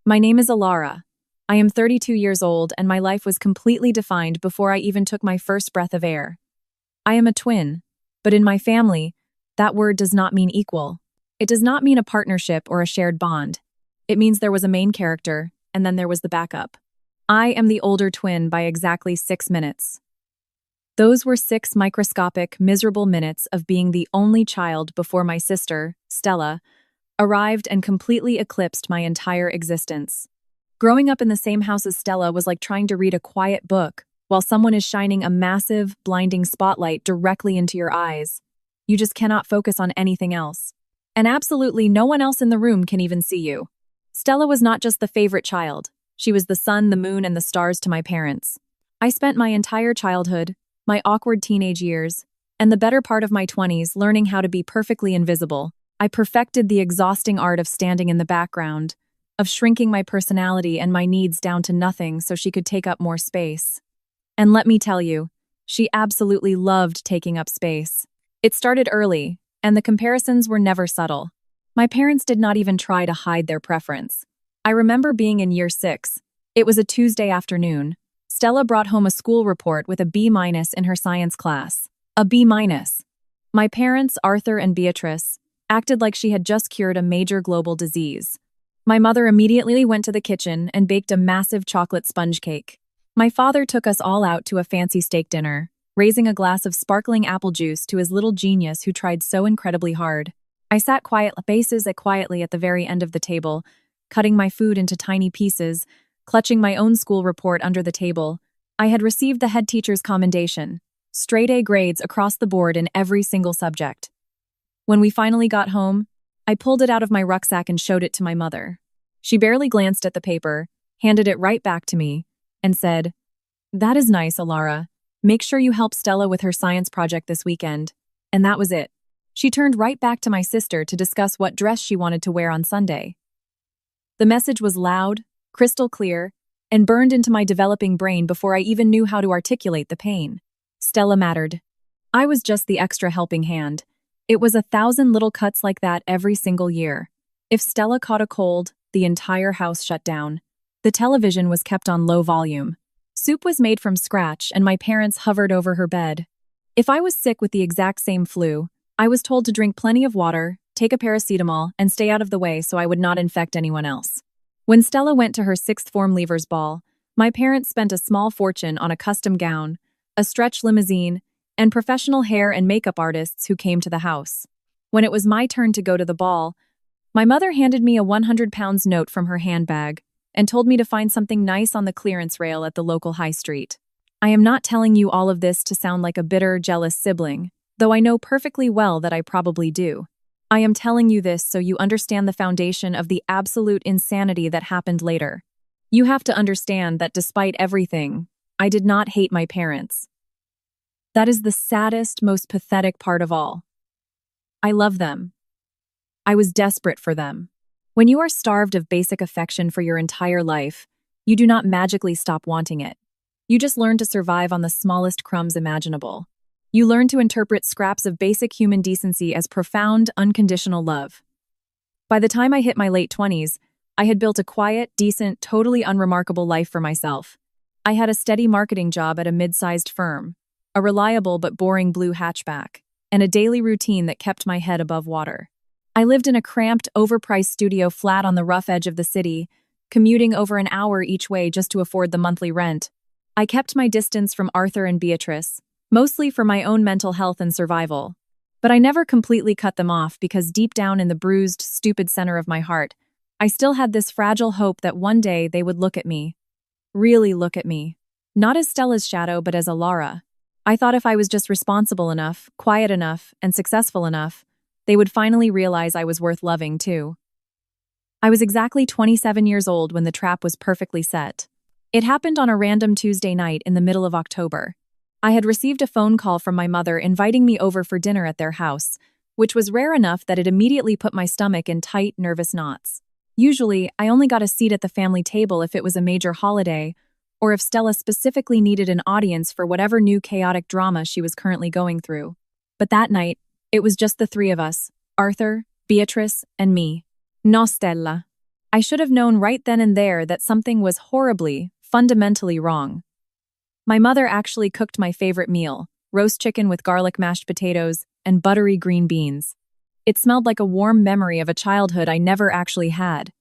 My name is Alara. I am 32 years old and my life was completely defined before I even took my first breath of air. I am a twin, but in my family, that word does not mean equal. It does not mean a partnership or a shared bond. It means there was a main character, and then there was the backup. I am the older twin by exactly 6 minutes. Those were 6 microscopic, miserable minutes of being the only child before my sister, Stella, arrived and completely eclipsed my entire existence. Growing up in the same house as Stella was like trying to read a quiet book while someone is shining a massive, blinding spotlight directly into your eyes. You just cannot focus on anything else. And absolutely no one else in the room can even see you. Stella was not just the favorite child. She was the sun, the moon, and the stars to my parents. I spent my entire childhood, my awkward teenage years, and the better part of my 20s learning how to be perfectly invisible. I perfected the exhausting art of standing in the background, of shrinking my personality and my needs down to nothing so she could take up more space. And let me tell you, she absolutely loved taking up space. It started early, and the comparisons were never subtle. My parents did not even try to hide their preference. I remember being in year 6. It was a Tuesday afternoon. Stella brought home a school report with a B- in her science class. A B-. My parents, Arthur and Beatrice, acted like she had just cured a major global disease. My mother immediately went to the kitchen and baked a massive chocolate sponge cake. My father took us all out to a fancy steak dinner, raising a glass of sparkling apple juice to his little genius who tried so incredibly hard. I sat quietly at the very end of the table, cutting my food into tiny pieces, clutching my own school report under the table. I had received the head teacher's commendation, straight A grades across the board in every single subject. When we finally got home, I pulled it out of my rucksack and showed it to my mother. She barely glanced at the paper, handed it right back to me, and said, "That is nice, Alara. Make sure you help Stella with her science project this weekend." And that was it. She turned right back to my sister to discuss what dress she wanted to wear on Sunday. The message was loud, crystal clear, and burned into my developing brain before I even knew how to articulate the pain. Stella mattered. I was just the extra helping hand. It was 1,000 little cuts like that every single year. If Stella caught a cold, the entire house shut down. The television was kept on low volume. Soup was made from scratch, and my parents hovered over her bed. If I was sick with the exact same flu, I was told to drink plenty of water, take a paracetamol, and stay out of the way so I would not infect anyone else. When Stella went to her 6th form leavers ball, my parents spent a small fortune on a custom gown, a stretch limousine, and professional hair and makeup artists who came to the house. When it was my turn to go to the ball, my mother handed me a 100-pound note from her handbag and told me to find something nice on the clearance rail at the local high street. I am not telling you all of this to sound like a bitter, jealous sibling, though I know perfectly well that I probably do. I am telling you this so you understand the foundation of the absolute insanity that happened later. You have to understand that despite everything, I did not hate my parents. That is the saddest, most pathetic part of all. I love them. I was desperate for them. When you are starved of basic affection for your entire life, you do not magically stop wanting it. You just learn to survive on the smallest crumbs imaginable. You learn to interpret scraps of basic human decency as profound, unconditional love. By the time I hit my late 20s, I had built a quiet, decent, totally unremarkable life for myself. I had a steady marketing job at a mid-sized firm, a reliable but boring blue hatchback, and a daily routine that kept my head above water. I lived in a cramped, overpriced studio flat on the rough edge of the city, commuting over an hour each way just to afford the monthly rent. I kept my distance from Arthur and Beatrice, mostly for my own mental health and survival. But I never completely cut them off because deep down in the bruised, stupid center of my heart, I still had this fragile hope that one day they would look at me. Really look at me. Not as Stella's shadow, but as Alara. I thought if I was just responsible enough, quiet enough, and successful enough, they would finally realize I was worth loving, too. I was exactly 27 years old when the trap was perfectly set. It happened on a random Tuesday night in the middle of October. I had received a phone call from my mother inviting me over for dinner at their house, which was rare enough that it immediately put my stomach in tight, nervous knots. Usually, I only got a seat at the family table if it was a major holiday, or if Stella specifically needed an audience for whatever new chaotic drama she was currently going through. But that night, it was just the 3 of us, Arthur, Beatrice, and me. No Stella. I should have known right then and there that something was horribly, fundamentally wrong. My mother actually cooked my favorite meal, roast chicken with garlic mashed potatoes and buttery green beans. It smelled like a warm memory of a childhood I never actually had.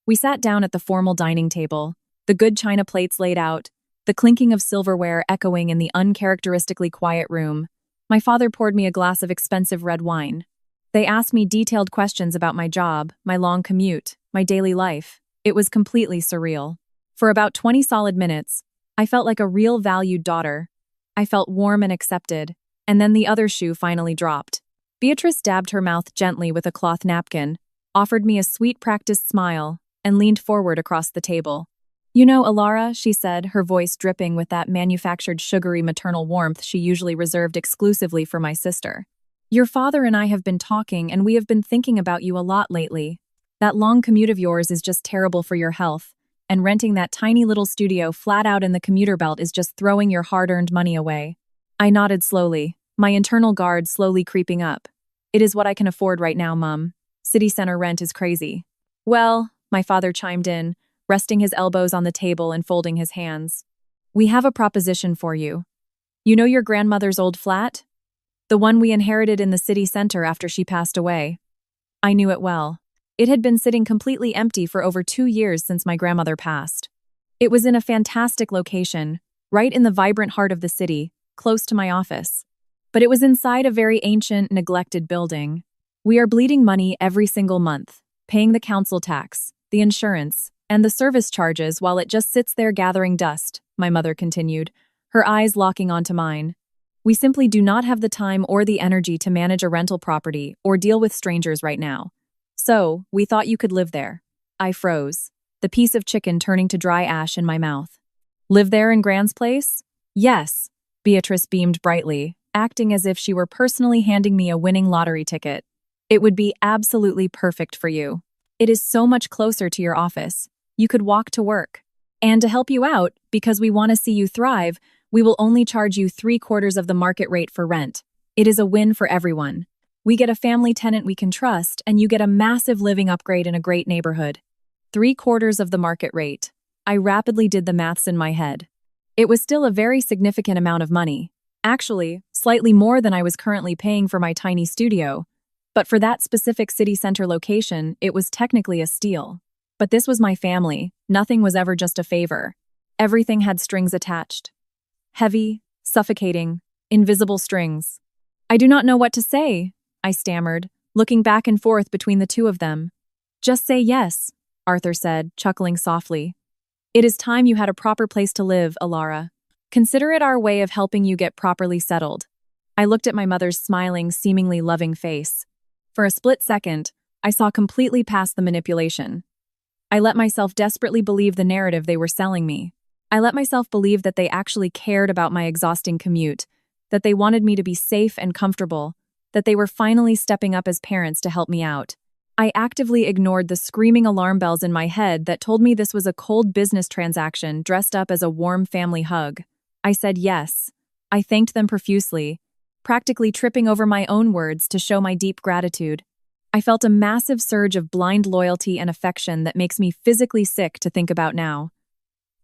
We sat down at the formal dining table, the good china plates laid out, the clinking of silverware echoing in the uncharacteristically quiet room. My father poured me a glass of expensive red wine. They asked me detailed questions about my job, my long commute, my daily life. It was completely surreal. For about 20 solid minutes, I felt like a real valued daughter. I felt warm and accepted, and then the other shoe finally dropped. Beatrice dabbed her mouth gently with a cloth napkin, offered me a sweet practiced smile, and leaned forward across the table. "You know, Alara," she said, her voice dripping with that manufactured sugary maternal warmth she usually reserved exclusively for my sister. "Your father and I have been talking, and we have been thinking about you a lot lately. That long commute of yours is just terrible for your health, and renting that tiny little studio flat out in the commuter belt is just throwing your hard-earned money away." I nodded slowly, my internal guard slowly creeping up. "It is what I can afford right now, Mum. City center rent is crazy." "Well," my father chimed in, resting his elbows on the table and folding his hands. "We have a proposition for you. You know your grandmother's old flat? The one we inherited in the city center after she passed away." I knew it well. It had been sitting completely empty for over 2 years since my grandmother passed. It was in a fantastic location, right in the vibrant heart of the city, close to my office. But it was inside a very ancient, neglected building. "We are bleeding money every single month, paying the council tax, the insurance, and the service charges while it just sits there gathering dust," my mother continued, her eyes locking onto mine. "We simply do not have the time or the energy to manage a rental property or deal with strangers right now. So, we thought you could live there." I froze, the piece of chicken turning to dry ash in my mouth. "Live there in Grand's place?" "Yes," Beatrice beamed brightly, acting as if she were personally handing me a winning lottery ticket. "It would be absolutely perfect for you. It is so much closer to your office. You could walk to work. And to help you out, because we want to see you thrive, we will only charge you 3/4 of the market rate for rent. It is a win for everyone. We get a family tenant we can trust, and you get a massive living upgrade in a great neighborhood." 3/4 of the market rate. I rapidly did the maths in my head. It was still a very significant amount of money. Actually, slightly more than I was currently paying for my tiny studio. But for that specific city center location, it was technically a steal. But this was my family. Nothing was ever just a favor. Everything had strings attached. Heavy, suffocating, invisible strings. "I do not know what to say," I stammered, looking back and forth between the two of them. "Just say yes," Arthur said, chuckling softly. "It is time you had a proper place to live, Alara. Consider it our way of helping you get properly settled." I looked at my mother's smiling, seemingly loving face. For a split second, I saw completely past the manipulation. I let myself desperately believe the narrative they were selling me. I let myself believe that they actually cared about my exhausting commute, that they wanted me to be safe and comfortable, that they were finally stepping up as parents to help me out. I actively ignored the screaming alarm bells in my head that told me this was a cold business transaction dressed up as a warm family hug. I said yes. I thanked them profusely, practically tripping over my own words to show my deep gratitude. I felt a massive surge of blind loyalty and affection that makes me physically sick to think about now.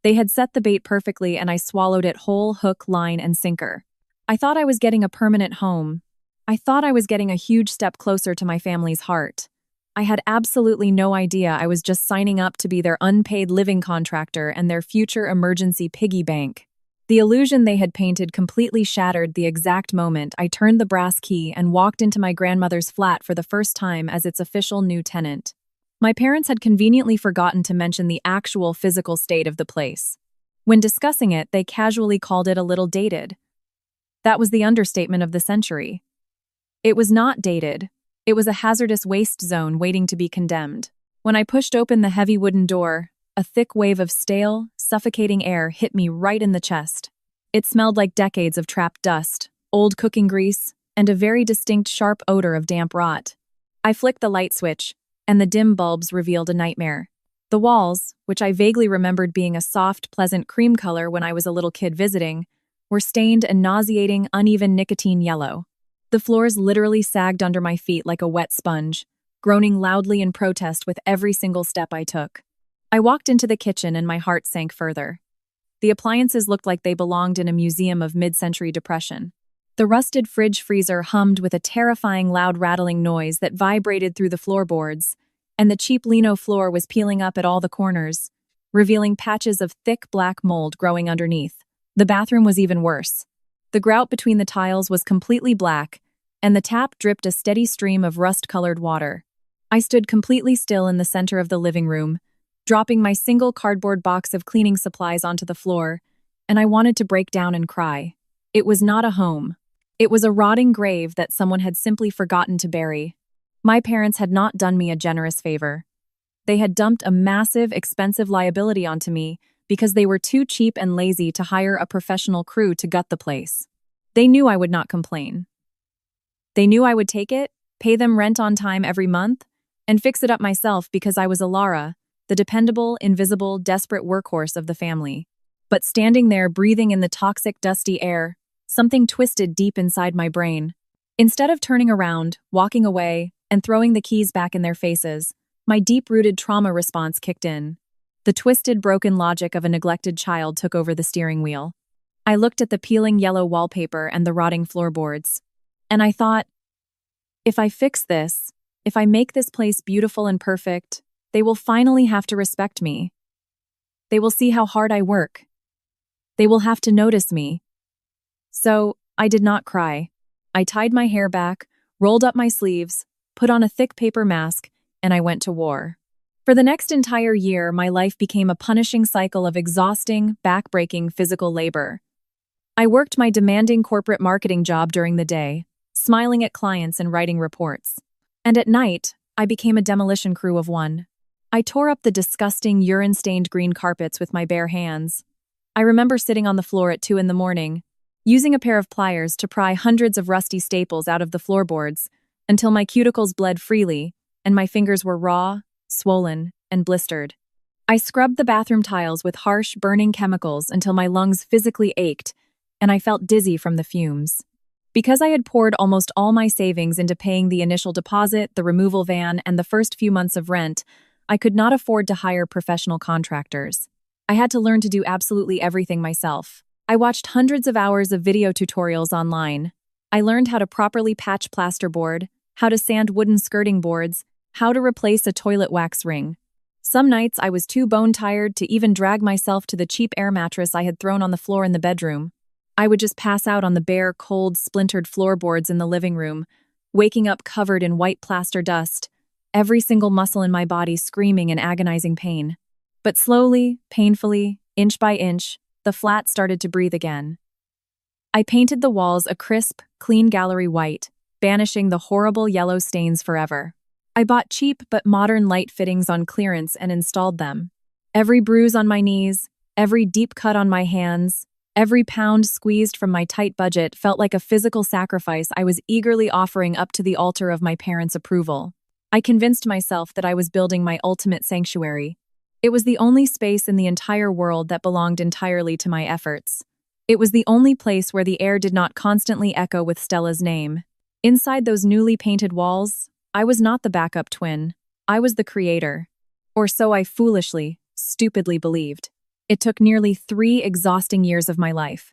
They had set the bait perfectly, and I swallowed it whole, hook, line, and sinker. I thought I was getting a permanent home. I thought I was getting a huge step closer to my family's heart. I had absolutely no idea I was just signing up to be their unpaid living contractor and their future emergency piggy bank. The illusion they had painted completely shattered the exact moment I turned the brass key and walked into my grandmother's flat for the first time as its official new tenant. My parents had conveniently forgotten to mention the actual physical state of the place. When discussing it, they casually called it a little dated. That was the understatement of the century. It was not dated. It was a hazardous waste zone waiting to be condemned. When I pushed open the heavy wooden door, a thick wave of stale, suffocating air hit me right in the chest. It smelled like decades of trapped dust, old cooking grease, and a very distinct sharp odor of damp rot. I flicked the light switch, and the dim bulbs revealed a nightmare. The walls, which I vaguely remembered being a soft, pleasant cream color when I was a little kid visiting, were stained a nauseating, uneven nicotine yellow. The floors literally sagged under my feet like a wet sponge. groaning loudly in protest with every single step I took. I walked into the kitchen and my heart sank further. The appliances looked like they belonged in a museum of mid-century depression. The rusted fridge freezer hummed with a terrifying loud rattling noise that vibrated through the floorboards, and the cheap lino floor was peeling up at all the corners, revealing patches of thick black mold growing underneath. The bathroom was even worse. The grout between the tiles was completely black, and the tap dripped a steady stream of rust-colored water. I stood completely still in the center of the living room, dropping my single cardboard box of cleaning supplies onto the floor, and I wanted to break down and cry. It was not a home. It was a rotting grave that someone had simply forgotten to bury. My parents had not done me a generous favor. They had dumped a massive, expensive liability onto me because they were too cheap and lazy to hire a professional crew to gut the place. They knew I would not complain. They knew I would take it, pay them rent on time every month, and fix it up myself because I was Alara, the dependable, invisible, desperate workhorse of the family. But standing there breathing in the toxic, dusty air, something twisted deep inside my brain. Instead of turning around, walking away, and throwing the keys back in their faces, my deep-rooted trauma response kicked in. The twisted, broken logic of a neglected child took over the steering wheel. I looked at the peeling yellow wallpaper and the rotting floorboards, and I thought, if I fix this, if I make this place beautiful and perfect, they will finally have to respect me. They will see how hard I work. They will have to notice me. So, I did not cry. I tied my hair back, rolled up my sleeves, put on a thick paper mask, and I went to war. For the next entire year, my life became a punishing cycle of exhausting, back-breaking physical labor. I worked my demanding corporate marketing job during the day, smiling at clients and writing reports. And at night, I became a demolition crew of one. I tore up the disgusting, urine-stained green carpets with my bare hands. I remember sitting on the floor at 2 a.m, using a pair of pliers to pry hundreds of rusty staples out of the floorboards until my cuticles bled freely and my fingers were raw, swollen, and blistered. I scrubbed the bathroom tiles with harsh, burning chemicals until my lungs physically ached and I felt dizzy from the fumes. Because I had poured almost all my savings into paying the initial deposit, the removal van, and the first few months of rent, I could not afford to hire professional contractors. I had to learn to do absolutely everything myself. I watched hundreds of hours of video tutorials online. I learned how to properly patch plasterboard, how to sand wooden skirting boards, how to replace a toilet wax ring. Some nights I was too bone-tired to even drag myself to the cheap air mattress I had thrown on the floor in the bedroom. I would just pass out on the bare, cold, splintered floorboards in the living room, waking up covered in white plaster dust, every single muscle in my body screaming in agonizing pain. But slowly, painfully, inch by inch, the flat started to breathe again. I painted the walls a crisp, clean gallery white, banishing the horrible yellow stains forever. I bought cheap but modern light fittings on clearance and installed them. Every bruise on my knees, every deep cut on my hands, every pound squeezed from my tight budget felt like a physical sacrifice I was eagerly offering up to the altar of my parents' approval. I convinced myself that I was building my ultimate sanctuary. It was the only space in the entire world that belonged entirely to my efforts. It was the only place where the air did not constantly echo with Stella's name. Inside those newly painted walls, I was not the backup twin. I was the creator. Or so I foolishly, stupidly believed. It took nearly 3 exhausting years of my life.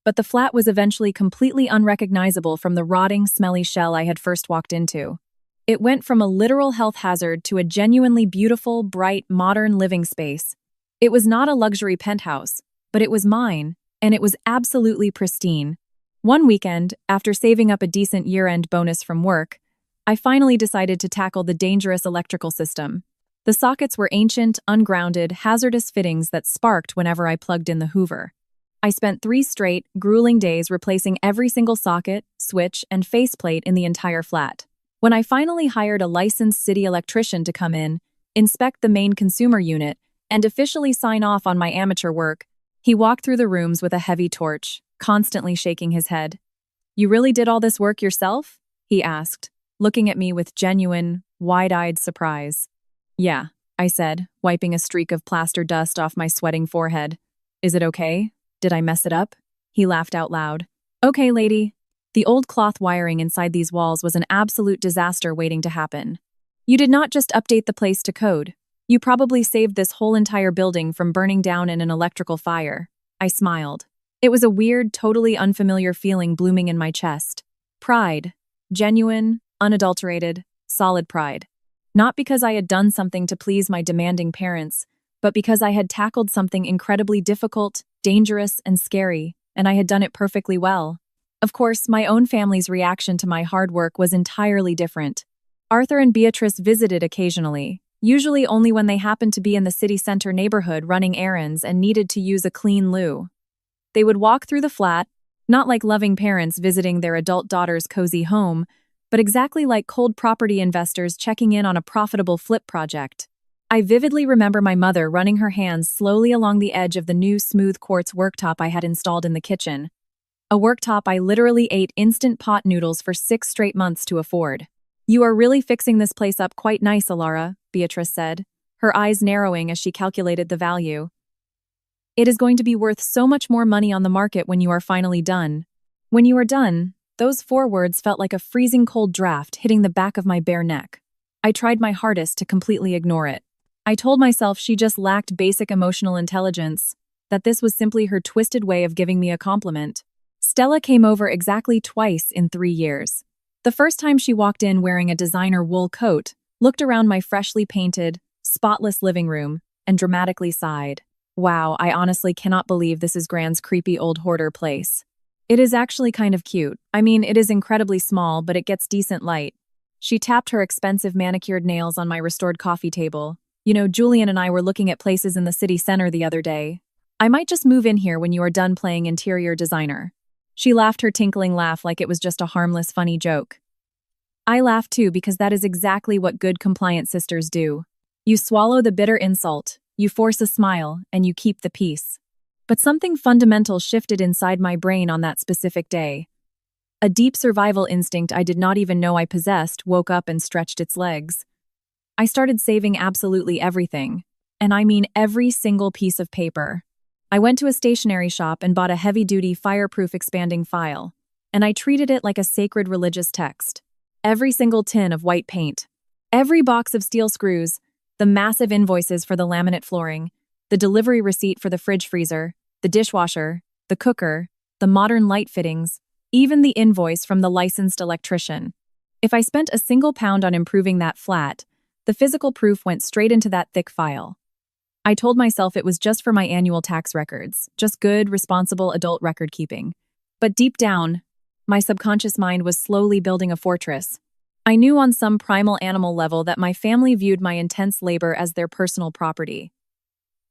But the flat was eventually completely unrecognizable from the rotting, smelly shell I had first walked into. It went from a literal health hazard to a genuinely beautiful, bright, modern living space. It was not a luxury penthouse, but it was mine, and it was absolutely pristine. One weekend, after saving up a decent year-end bonus from work, I finally decided to tackle the dangerous electrical system. The sockets were ancient, ungrounded, hazardous fittings that sparked whenever I plugged in the Hoover. I spent 3 straight, grueling days replacing every single socket, switch, and faceplate in the entire flat. When I finally hired a licensed city electrician to come in, inspect the main consumer unit, and officially sign off on my amateur work, he walked through the rooms with a heavy torch, constantly shaking his head. "You really did all this work yourself?" he asked, looking at me with genuine, wide-eyed surprise. "Yeah," I said, wiping a streak of plaster dust off my sweating forehead. "Is it okay? Did I mess it up?" He laughed out loud. "Okay, lady." The old cloth wiring inside these walls was an absolute disaster waiting to happen. You did not just update the place to code. You probably saved this whole entire building from burning down in an electrical fire. I smiled. It was a weird, totally unfamiliar feeling blooming in my chest. Pride. Genuine, unadulterated, solid pride. Not because I had done something to please my demanding parents, but because I had tackled something incredibly difficult, dangerous, and scary, and I had done it perfectly well. Of course, my own family's reaction to my hard work was entirely different. Arthur and Beatrice visited occasionally, usually only when they happened to be in the city center neighborhood running errands and needed to use a clean loo. They would walk through the flat, not like loving parents visiting their adult daughter's cozy home, but exactly like cold property investors checking in on a profitable flip project. I vividly remember my mother running her hands slowly along the edge of the new smooth quartz worktop I had installed in the kitchen. A worktop I literally ate instant pot noodles for 6 straight months to afford. "You are really fixing this place up quite nice, Alara," Beatrice said, her eyes narrowing as she calculated the value. "It is going to be worth so much more money on the market when you are finally done." When you are done, those 4 words felt like a freezing cold draft hitting the back of my bare neck. I tried my hardest to completely ignore it. I told myself she just lacked basic emotional intelligence, that this was simply her twisted way of giving me a compliment. Stella came over exactly twice in 3 years. The first time she walked in wearing a designer wool coat, looked around my freshly painted, spotless living room, and dramatically sighed. "Wow, I honestly cannot believe this is Gran's creepy old hoarder place. It is actually kind of cute. I mean, it is incredibly small, but it gets decent light." She tapped her expensive manicured nails on my restored coffee table. "You know, Julian and I were looking at places in the city center the other day. I might just move in here when you are done playing interior designer." She laughed her tinkling laugh like it was just a harmless, funny joke. I laughed too because that is exactly what good compliant sisters do. You swallow the bitter insult, you force a smile, and you keep the peace. But something fundamental shifted inside my brain on that specific day. A deep survival instinct I did not even know I possessed woke up and stretched its legs. I started saving absolutely everything. And I mean every single piece of paper. I went to a stationery shop and bought a heavy-duty, fireproof expanding file. And I treated it like a sacred religious text. Every single tin of white paint. Every box of steel screws. The massive invoices for the laminate flooring, the delivery receipt for the fridge freezer, the dishwasher, the cooker, the modern light fittings, even the invoice from the licensed electrician. If I spent a single pound on improving that flat, the physical proof went straight into that thick file. I told myself it was just for my annual tax records, just good, responsible adult record keeping. But deep down, my subconscious mind was slowly building a fortress. I knew on some primal animal level that my family viewed my intense labor as their personal property.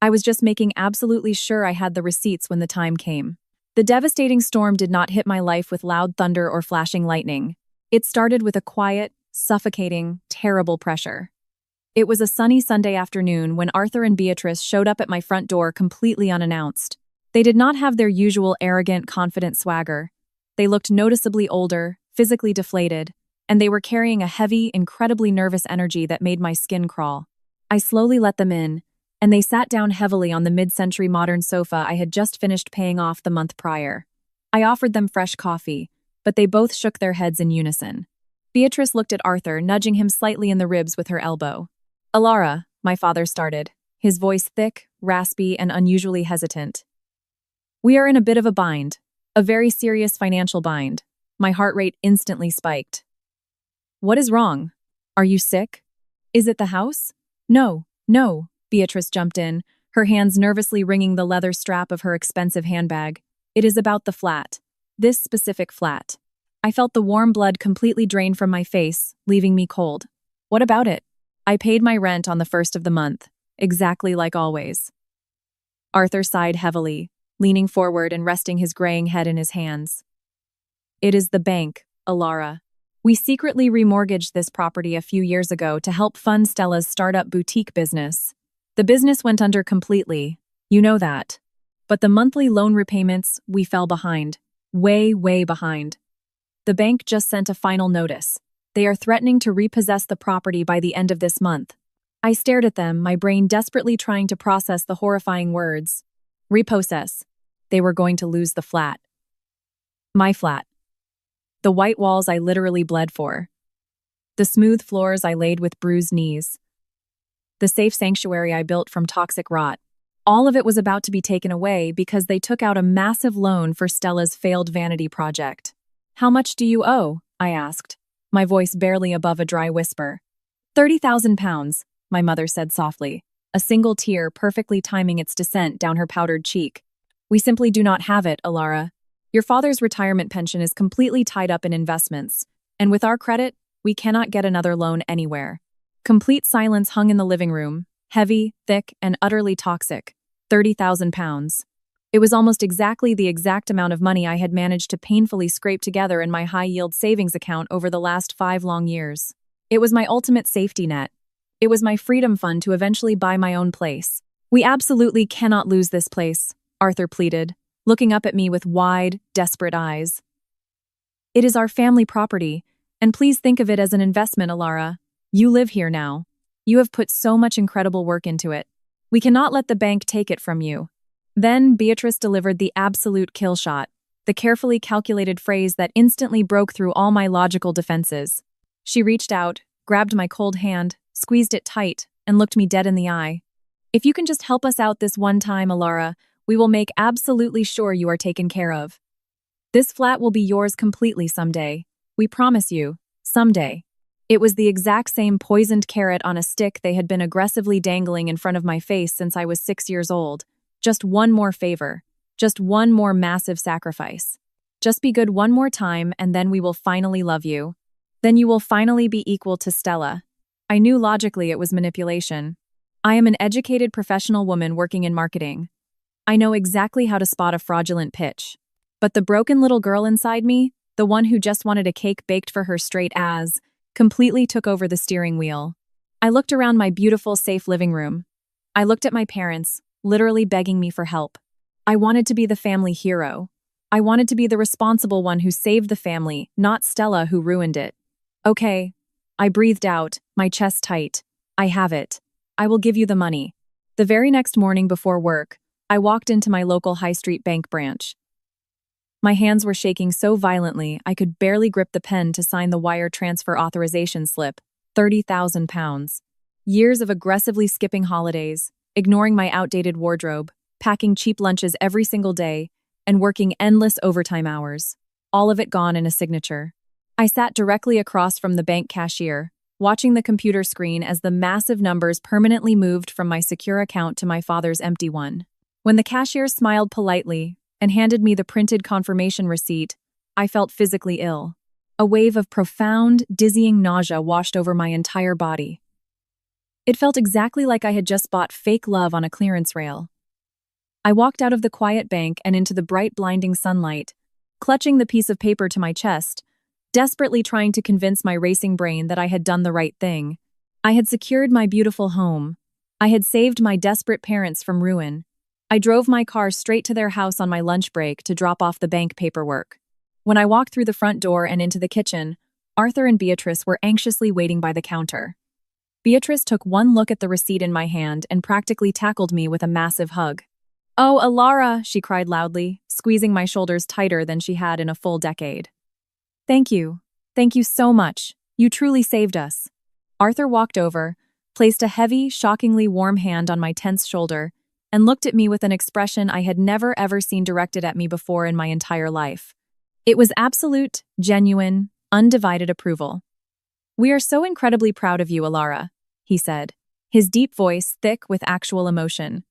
I was just making absolutely sure I had the receipts when the time came. The devastating storm did not hit my life with loud thunder or flashing lightning. It started with a quiet, suffocating, terrible pressure. It was a sunny Sunday afternoon when Arthur and Beatrice showed up at my front door completely unannounced. They did not have their usual arrogant, confident swagger. They looked noticeably older, physically deflated, and they were carrying a heavy, incredibly nervous energy that made my skin crawl. I slowly let them in, and they sat down heavily on the mid-century modern sofa I had just finished paying off the month prior. I offered them fresh coffee, but they both shook their heads in unison. Beatrice looked at Arthur, nudging him slightly in the ribs with her elbow. "Alara," my father started, his voice thick, raspy, and unusually hesitant. "We are in a bit of a bind, a very serious financial bind." My heart rate instantly spiked. "What is wrong? Are you sick? Is it the house?" No, Beatrice jumped in, her hands nervously wringing the leather strap of her expensive handbag. "It is about the flat. This specific flat." I felt the warm blood completely drain from my face, leaving me cold. "What about it?" "I paid my rent on the 1st of the month, exactly like always." Arthur sighed heavily, leaning forward and resting his graying head in his hands. "It is the bank, Alara. We secretly remortgaged this property a few years ago to help fund Stella's startup boutique business. The business went under completely, you know that. But the monthly loan repayments, we fell behind. Way behind. The bank just sent a final notice. They are threatening to repossess the property by the end of this month." I stared at them, my brain desperately trying to process the horrifying words. Repossess. They were going to lose the flat. My flat. The white walls I literally bled for. The smooth floors I laid with bruised knees. The safe sanctuary I built from toxic rot. All of it was about to be taken away because they took out a massive loan for Stella's failed vanity project. "How much do you owe?" I asked, my voice barely above a dry whisper. £30,000, my mother said softly, a single tear perfectly timing its descent down her powdered cheek. "We simply do not have it, Alara. Your father's retirement pension is completely tied up in investments, and with our credit, we cannot get another loan anywhere." Complete silence hung in the living room, heavy, thick, and utterly toxic. £30,000. It was almost exactly the exact amount of money I had managed to painfully scrape together in my high-yield savings account over the last 5 long years. It was my ultimate safety net. It was my freedom fund to eventually buy my own place. "We absolutely cannot lose this place," Arthur pleaded, looking up at me with wide, desperate eyes. "It is our family property, and please think of it as an investment, Alara. You live here now. You have put so much incredible work into it. We cannot let the bank take it from you." Then Beatrice delivered the absolute kill shot, the carefully calculated phrase that instantly broke through all my logical defenses. She reached out, grabbed my cold hand, squeezed it tight, and looked me dead in the eye. "If you can just help us out this one time, Alara, we will make absolutely sure you are taken care of. This flat will be yours completely someday. We promise you, someday." It was the exact same poisoned carrot on a stick they had been aggressively dangling in front of my face since I was 6 years old. Just one more favor. Just one more massive sacrifice. Just be good one more time, and then we will finally love you. Then you will finally be equal to Stella. I knew logically it was manipulation. I am an educated professional woman working in marketing. I know exactly how to spot a fraudulent pitch. But the broken little girl inside me, the one who just wanted a cake baked for her straight as, completely took over the steering wheel. I looked around my beautiful, safe living room. I looked at my parents, literally begging me for help. I wanted to be the family hero. I wanted to be the responsible one who saved the family, not Stella who ruined it. "Okay." I breathed out, my chest tight. "I have it. I will give you the money." The very next morning before work, I walked into my local high street bank branch. My hands were shaking so violently I could barely grip the pen to sign the wire transfer authorization slip. £30,000. Years of aggressively skipping holidays, ignoring my outdated wardrobe, packing cheap lunches every single day, and working endless overtime hours. All of it gone in a signature. I sat directly across from the bank cashier, watching the computer screen as the massive numbers permanently moved from my secure account to my father's empty one. When the cashier smiled politely and handed me the printed confirmation receipt, I felt physically ill. A wave of profound, dizzying nausea washed over my entire body. It felt exactly like I had just bought fake love on a clearance rail. I walked out of the quiet bank and into the bright, blinding sunlight, clutching the piece of paper to my chest, desperately trying to convince my racing brain that I had done the right thing. I had secured my beautiful home. I had saved my desperate parents from ruin. I drove my car straight to their house on my lunch break to drop off the bank paperwork. When I walked through the front door and into the kitchen, Arthur and Beatrice were anxiously waiting by the counter. Beatrice took one look at the receipt in my hand and practically tackled me with a massive hug. "Oh, Alara," she cried loudly, squeezing my shoulders tighter than she had in a full decade. "Thank you. Thank you so much. You truly saved us." Arthur walked over, placed a heavy, shockingly warm hand on my tense shoulder, and looked at me with an expression I had never ever seen directed at me before in my entire life. It was absolute, genuine, undivided approval. "We are so incredibly proud of you, Alara," he said, his deep voice thick with actual emotion.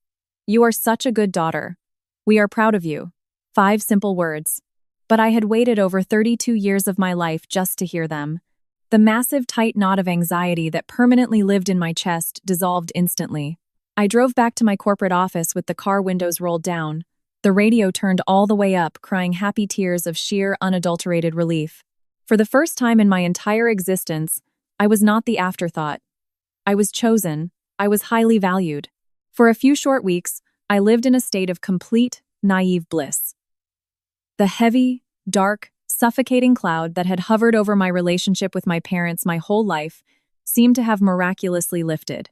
"You are such a good daughter. We are proud of you." 5 simple words. But I had waited over 32 years of my life just to hear them. The massive tight knot of anxiety that permanently lived in my chest dissolved instantly. I drove back to my corporate office with the car windows rolled down, the radio turned all the way up, crying happy tears of sheer, unadulterated relief. For the first time in my entire existence, I was not the afterthought. I was chosen. I was highly valued. For a few short weeks, I lived in a state of complete, naive bliss. The heavy, dark, suffocating cloud that had hovered over my relationship with my parents my whole life seemed to have miraculously lifted.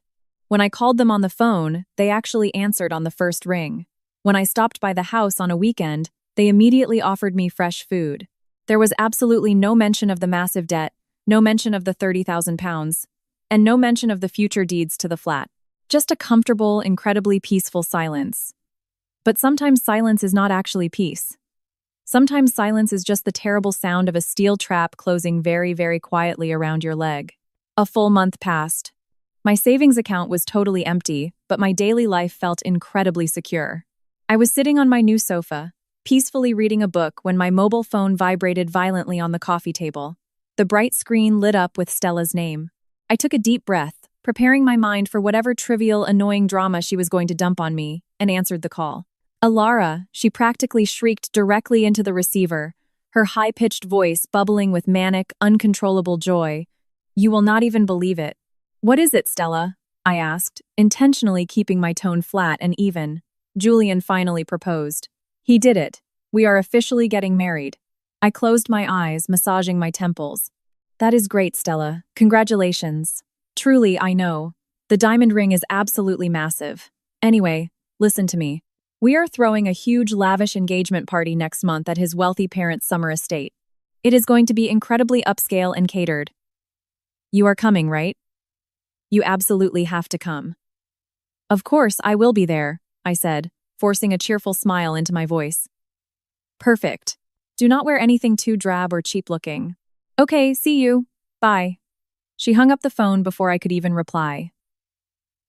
When I called them on the phone, they actually answered on the first ring. When I stopped by the house on a weekend, they immediately offered me fresh food. There was absolutely no mention of the massive debt, No mention of the 30,000 pounds. And no mention of the future deeds to the flat. Just a comfortable, incredibly peaceful silence. But sometimes silence is not actually peace. Sometimes silence is just the terrible sound of a steel trap closing very, very quietly around your leg. A full month passed. My savings account was totally empty, but my daily life felt incredibly secure. I was sitting on my new sofa, peacefully reading a book when my mobile phone vibrated violently on the coffee table. The bright screen lit up with Stella's name. I took a deep breath, preparing my mind for whatever trivial, annoying drama she was going to dump on me, and answered the call. "Alara," she practically shrieked directly into the receiver, her high-pitched voice bubbling with manic, uncontrollable joy. "You will not even believe it." "What is it, Stella?" I asked, intentionally keeping my tone flat and even. Julian finally proposed. He did it. We are officially getting married. I closed my eyes, massaging my temples. "That is great, Stella. Congratulations." "Truly, I know. The diamond ring is absolutely massive. Anyway, listen to me. We are throwing a huge, lavish engagement party next month at his wealthy parents' summer estate. It is going to be incredibly upscale and catered. You are coming, right? You absolutely have to come." "Of course, I will be there," I said, forcing a cheerful smile into my voice. "Perfect. Do not wear anything too drab or cheap-looking." "Okay, see you. Bye." She hung up the phone before I could even reply.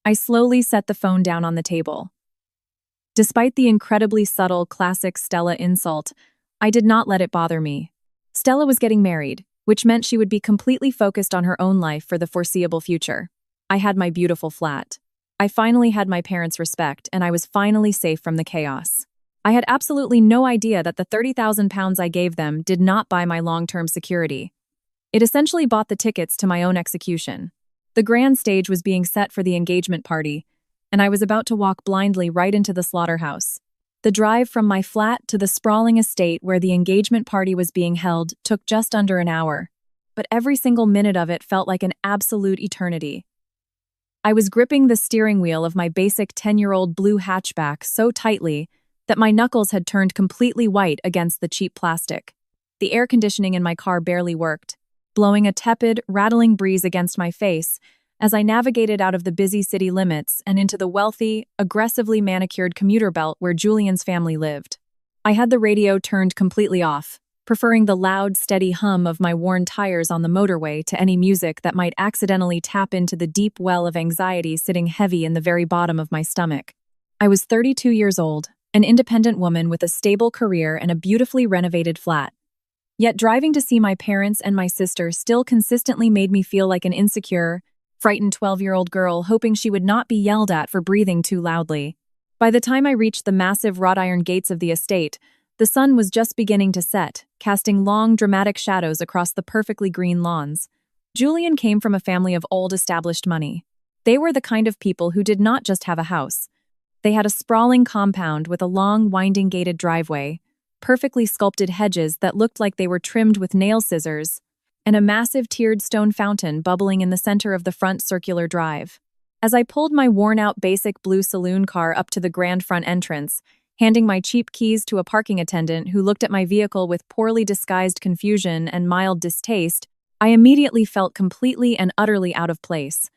I slowly set the phone down on the table. Despite the incredibly subtle, classic Stella insult, I did not let it bother me. Stella was getting married, which meant she would be completely focused on her own life for the foreseeable future. I had my beautiful flat. I finally had my parents' respect, and I was finally safe from the chaos. I had absolutely no idea that the 30,000 pounds I gave them did not buy my long-term security. It essentially bought the tickets to my own execution. The grand stage was being set for the engagement party, and I was about to walk blindly right into the slaughterhouse. The drive from my flat to the sprawling estate where the engagement party was being held took just under an hour, but every single minute of it felt like an absolute eternity. I was gripping the steering wheel of my basic 10-year-old blue hatchback so tightly that my knuckles had turned completely white against the cheap plastic. The air conditioning in my car barely worked, blowing a tepid, rattling breeze against my face as I navigated out of the busy city limits and into the wealthy, aggressively manicured commuter belt where Julian's family lived. I had the radio turned completely off, preferring the loud, steady hum of my worn tires on the motorway to any music that might accidentally tap into the deep well of anxiety sitting heavy in the very bottom of my stomach. I was 32 years old, an independent woman with a stable career and a beautifully renovated flat. Yet driving to see my parents and my sister still consistently made me feel like an insecure, frightened 12-year-old girl hoping she would not be yelled at for breathing too loudly. By the time I reached the massive wrought iron gates of the estate, the sun was just beginning to set, casting long, dramatic shadows across the perfectly green lawns. Julian came from a family of old established money. They were the kind of people who did not just have a house. They had a sprawling compound with a long, winding gated driveway, perfectly sculpted hedges that looked like they were trimmed with nail scissors, and a massive tiered stone fountain bubbling in the center of the front circular drive. As I pulled my worn-out basic blue saloon car up to the grand front entrance, handing my cheap keys to a parking attendant who looked at my vehicle with poorly disguised confusion and mild distaste, I immediately felt completely and utterly out of place.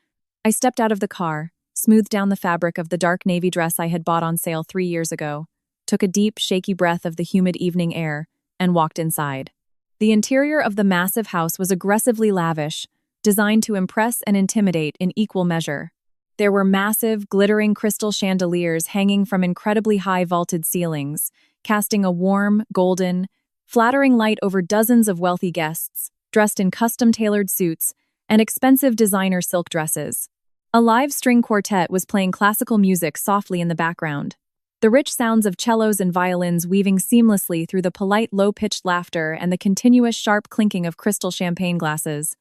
I stepped out of the car, smoothed down the fabric of the dark navy dress I had bought on sale 3 years ago, took a deep, shaky breath of the humid evening air, and walked inside. The interior of the massive house was aggressively lavish, designed to impress and intimidate in equal measure. There were massive, glittering crystal chandeliers hanging from incredibly high vaulted ceilings, casting a warm, golden, flattering light over dozens of wealthy guests, dressed in custom-tailored suits and expensive designer silk dresses. A live string quartet was playing classical music softly in the background, the rich sounds of cellos and violins weaving seamlessly through the polite, low-pitched laughter and the continuous sharp clinking of crystal champagne glasses.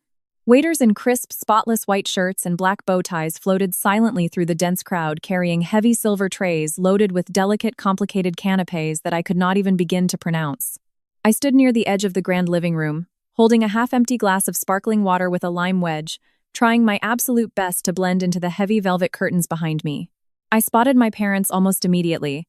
Waiters in crisp, spotless white shirts and black bow ties floated silently through the dense crowd, carrying heavy silver trays loaded with delicate, complicated canapés that I could not even begin to pronounce. I stood near the edge of the grand living room, holding a half-empty glass of sparkling water with a lime wedge, trying my absolute best to blend into the heavy velvet curtains behind me. I spotted my parents almost immediately.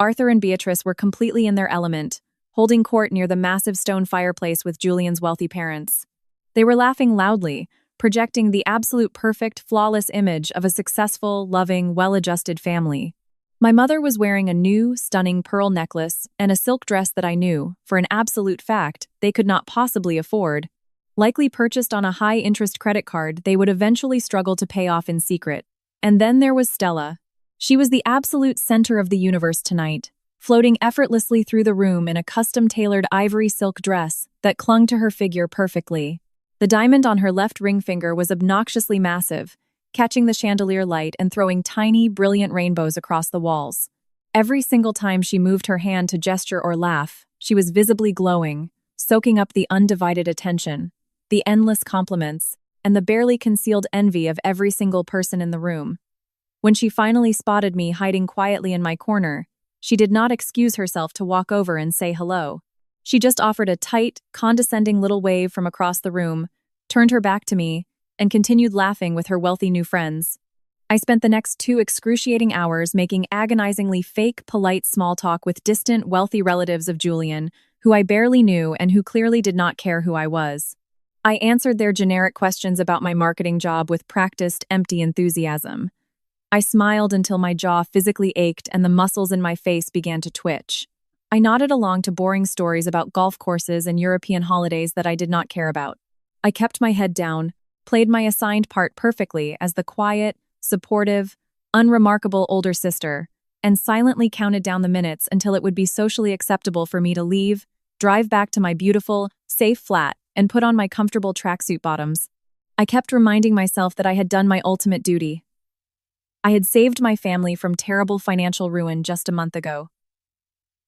Arthur and Beatrice were completely in their element, holding court near the massive stone fireplace with Julian's wealthy parents. They were laughing loudly, projecting the absolute perfect, flawless image of a successful, loving, well-adjusted family. My mother was wearing a new, stunning pearl necklace and a silk dress that I knew, for an absolute fact, they could not possibly afford. Likely purchased on a high-interest credit card they would eventually struggle to pay off in secret. And then there was Stella. She was the absolute center of the universe tonight, floating effortlessly through the room in a custom-tailored ivory silk dress that clung to her figure perfectly. The diamond on her left ring finger was obnoxiously massive, catching the chandelier light and throwing tiny, brilliant rainbows across the walls. Every single time she moved her hand to gesture or laugh, she was visibly glowing, soaking up the undivided attention, the endless compliments, and the barely concealed envy of every single person in the room. When she finally spotted me hiding quietly in my corner, she did not excuse herself to walk over and say hello. She just offered a tight, condescending little wave from across the room, turned her back to me, and continued laughing with her wealthy new friends. I spent the next 2 excruciating hours making agonizingly fake, polite small talk with distant, wealthy relatives of Julian, who I barely knew and who clearly did not care who I was. I answered their generic questions about my marketing job with practiced, empty enthusiasm. I smiled until my jaw physically ached and the muscles in my face began to twitch. I nodded along to boring stories about golf courses and European holidays that I did not care about. I kept my head down, played my assigned part perfectly as the quiet, supportive, unremarkable older sister, and silently counted down the minutes until it would be socially acceptable for me to leave, drive back to my beautiful, safe flat, and put on my comfortable tracksuit bottoms. I kept reminding myself that I had done my ultimate duty. I had saved my family from terrible financial ruin just a month ago.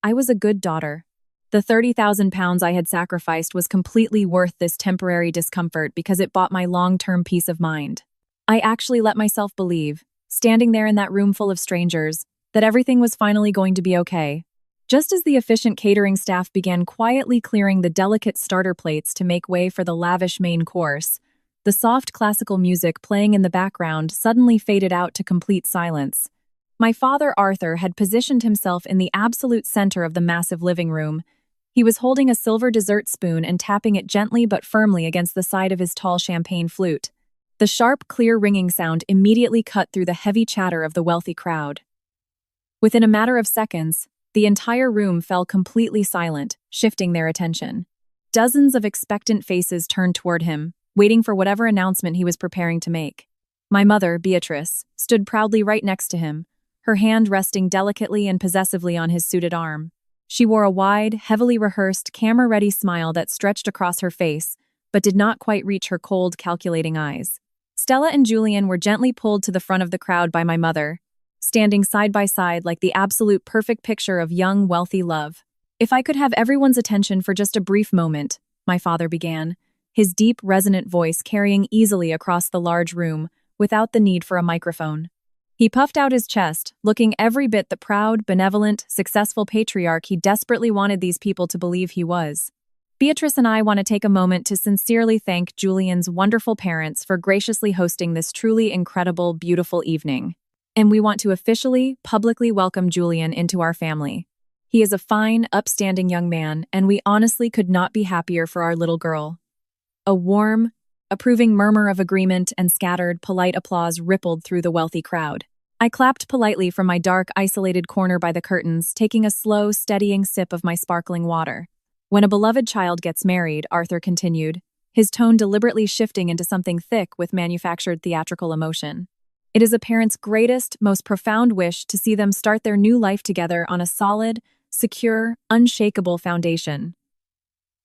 I was a good daughter. The 30,000 pounds I had sacrificed was completely worth this temporary discomfort because it bought my long-term peace of mind. I actually let myself believe, standing there in that room full of strangers, that everything was finally going to be okay. Just as the efficient catering staff began quietly clearing the delicate starter plates to make way for the lavish main course, the soft classical music playing in the background suddenly faded out to complete silence. My father, Arthur, had positioned himself in the absolute center of the massive living room. He was holding a silver dessert spoon and tapping it gently but firmly against the side of his tall champagne flute. The sharp, clear ringing sound immediately cut through the heavy chatter of the wealthy crowd. Within a matter of seconds, the entire room fell completely silent, shifting their attention. Dozens of expectant faces turned toward him, waiting for whatever announcement he was preparing to make. My mother, Beatrice, stood proudly right next to him, her hand resting delicately and possessively on his suited arm. She wore a wide, heavily rehearsed, camera-ready smile that stretched across her face, but did not quite reach her cold, calculating eyes. Stella and Julian were gently pulled to the front of the crowd by my mother, standing side by side like the absolute perfect picture of young, wealthy love. "If I could have everyone's attention for just a brief moment," my father began, his deep, resonant voice carrying easily across the large room, without the need for a microphone. He puffed out his chest, looking every bit the proud, benevolent, successful patriarch he desperately wanted these people to believe he was. "Beatrice and I want to take a moment to sincerely thank Julian's wonderful parents for graciously hosting this truly incredible, beautiful evening. And we want to officially, publicly welcome Julian into our family. He is a fine, upstanding young man, and we honestly could not be happier for our little girl." A warm, approving murmur of agreement and scattered, polite applause rippled through the wealthy crowd. I clapped politely from my dark, isolated corner by the curtains, taking a slow, steadying sip of my sparkling water. "When a beloved child gets married," Arthur continued, his tone deliberately shifting into something thick with manufactured theatrical emotion, "it is a parent's greatest, most profound wish to see them start their new life together on a solid, secure, unshakable foundation.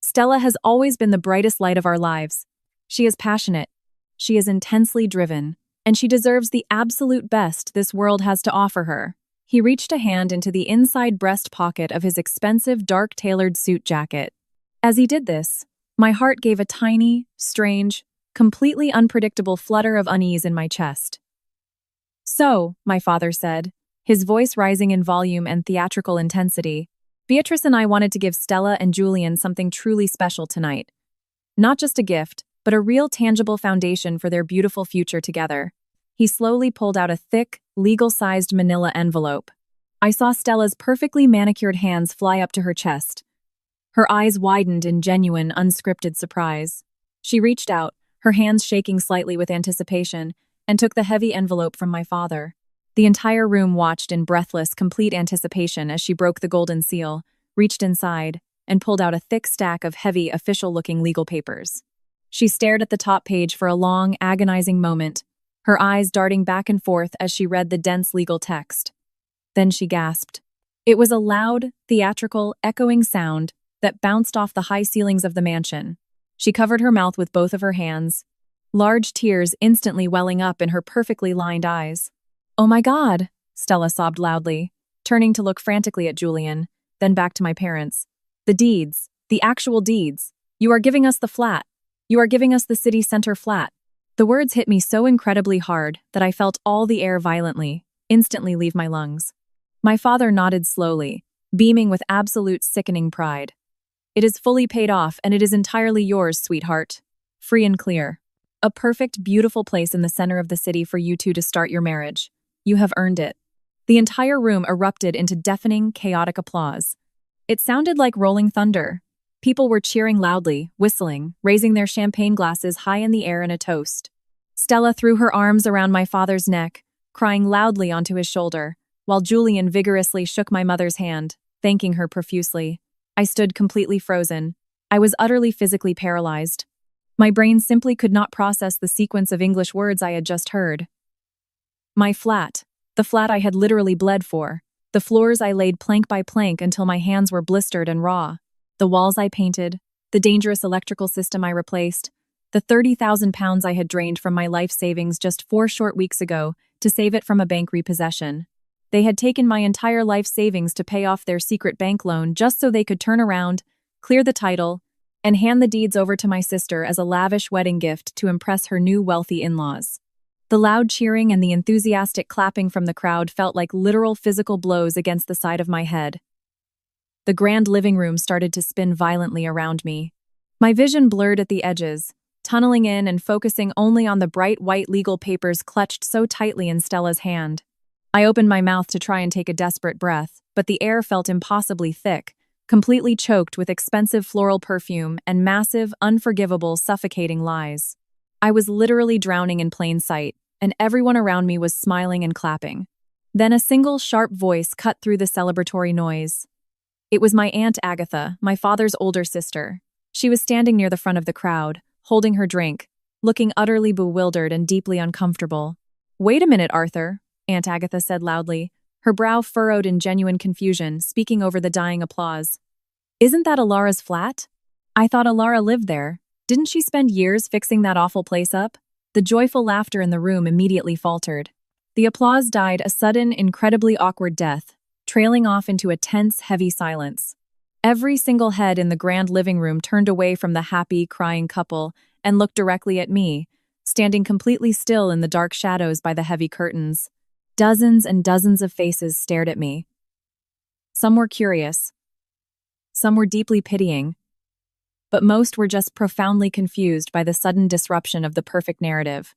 Stella has always been the brightest light of our lives. She is passionate, she is intensely driven, and she deserves the absolute best this world has to offer her." He reached a hand into the inside breast pocket of his expensive, dark-tailored suit jacket. As he did this, my heart gave a tiny, strange, completely unpredictable flutter of unease in my chest. "So," my father said, his voice rising in volume and theatrical intensity, "Beatrice and I wanted to give Stella and Julian something truly special tonight. Not just a gift, but a real tangible foundation for their beautiful future together." He slowly pulled out a thick, legal-sized manila envelope. I saw Stella's perfectly manicured hands fly up to her chest. Her eyes widened in genuine, unscripted surprise. She reached out, her hands shaking slightly with anticipation, and took the heavy envelope from my father. The entire room watched in breathless, complete anticipation as she broke the golden seal, reached inside, and pulled out a thick stack of heavy, official-looking legal papers. She stared at the top page for a long, agonizing moment, her eyes darting back and forth as she read the dense legal text. Then she gasped. It was a loud, theatrical, echoing sound that bounced off the high ceilings of the mansion. She covered her mouth with both of her hands, large tears instantly welling up in her perfectly lined eyes. "Oh my God," Stella sobbed loudly, turning to look frantically at Julian, then back to my parents. "The deeds, the actual deeds. You are giving us the flat. You are giving us the city center flat." The words hit me so incredibly hard that I felt all the air violently, instantly leave my lungs. My father nodded slowly, beaming with absolute sickening pride. "It is fully paid off, and it is entirely yours, sweetheart. Free and clear. A perfect, beautiful place in the center of the city for you two to start your marriage. You have earned it." The entire room erupted into deafening, chaotic applause. It sounded like rolling thunder. People were cheering loudly, whistling, raising their champagne glasses high in the air in a toast. Stella threw her arms around my father's neck, crying loudly onto his shoulder, while Julian vigorously shook my mother's hand, thanking her profusely. I stood completely frozen. I was utterly physically paralyzed. My brain simply could not process the sequence of English words I had just heard. My flat. The flat I had literally bled for. The floors I laid plank by plank until my hands were blistered and raw. The walls I painted. The dangerous electrical system I replaced. The 30,000 pounds I had drained from my life savings just 4 short weeks ago to save it from a bank repossession. They had taken my entire life savings to pay off their secret bank loan just so they could turn around, clear the title, and hand the deeds over to my sister as a lavish wedding gift to impress her new wealthy in-laws. The loud cheering and the enthusiastic clapping from the crowd felt like literal physical blows against the side of my head. The grand living room started to spin violently around me. My vision blurred at the edges, tunneling in and focusing only on the bright white legal papers clutched so tightly in Stella's hand. I opened my mouth to try and take a desperate breath, but the air felt impossibly thick, completely choked with expensive floral perfume and massive, unforgivable, suffocating lies. I was literally drowning in plain sight, and everyone around me was smiling and clapping. Then a single sharp voice cut through the celebratory noise. It was my Aunt Agatha, my father's older sister. She was standing near the front of the crowd, holding her drink, looking utterly bewildered and deeply uncomfortable. "Wait a minute, Arthur," Aunt Agatha said loudly, her brow furrowed in genuine confusion, speaking over the dying applause. "Isn't that Alara's flat? I thought Alara lived there. Didn't she spend years fixing that awful place up?" The joyful laughter in the room immediately faltered. The applause died a sudden, incredibly awkward death, trailing off into a tense, heavy silence. Every single head in the grand living room turned away from the happy, crying couple and looked directly at me, standing completely still in the dark shadows by the heavy curtains. Dozens and dozens of faces stared at me. Some were curious. Some were deeply pitying. But most were just profoundly confused by the sudden disruption of the perfect narrative.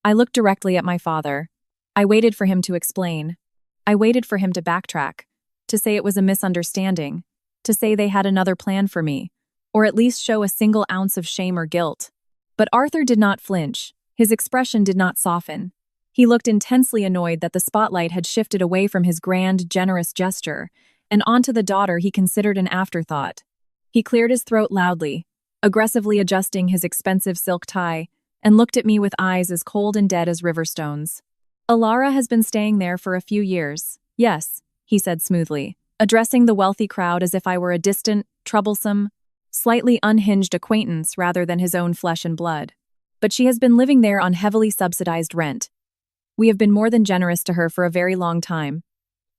I looked directly at my father. I waited for him to explain. I waited for him to backtrack, to say it was a misunderstanding, to say they had another plan for me, or at least show a single ounce of shame or guilt. But Arthur did not flinch. His expression did not soften. He looked intensely annoyed that the spotlight had shifted away from his grand, generous gesture and onto the daughter he considered an afterthought. He cleared his throat loudly, aggressively adjusting his expensive silk tie, and looked at me with eyes as cold and dead as river stones. "Alara has been staying there for a few years. Yes," he said smoothly, addressing the wealthy crowd as if I were a distant, troublesome, slightly unhinged acquaintance rather than his own flesh and blood. "But she has been living there on heavily subsidized rent. We have been more than generous to her for a very long time.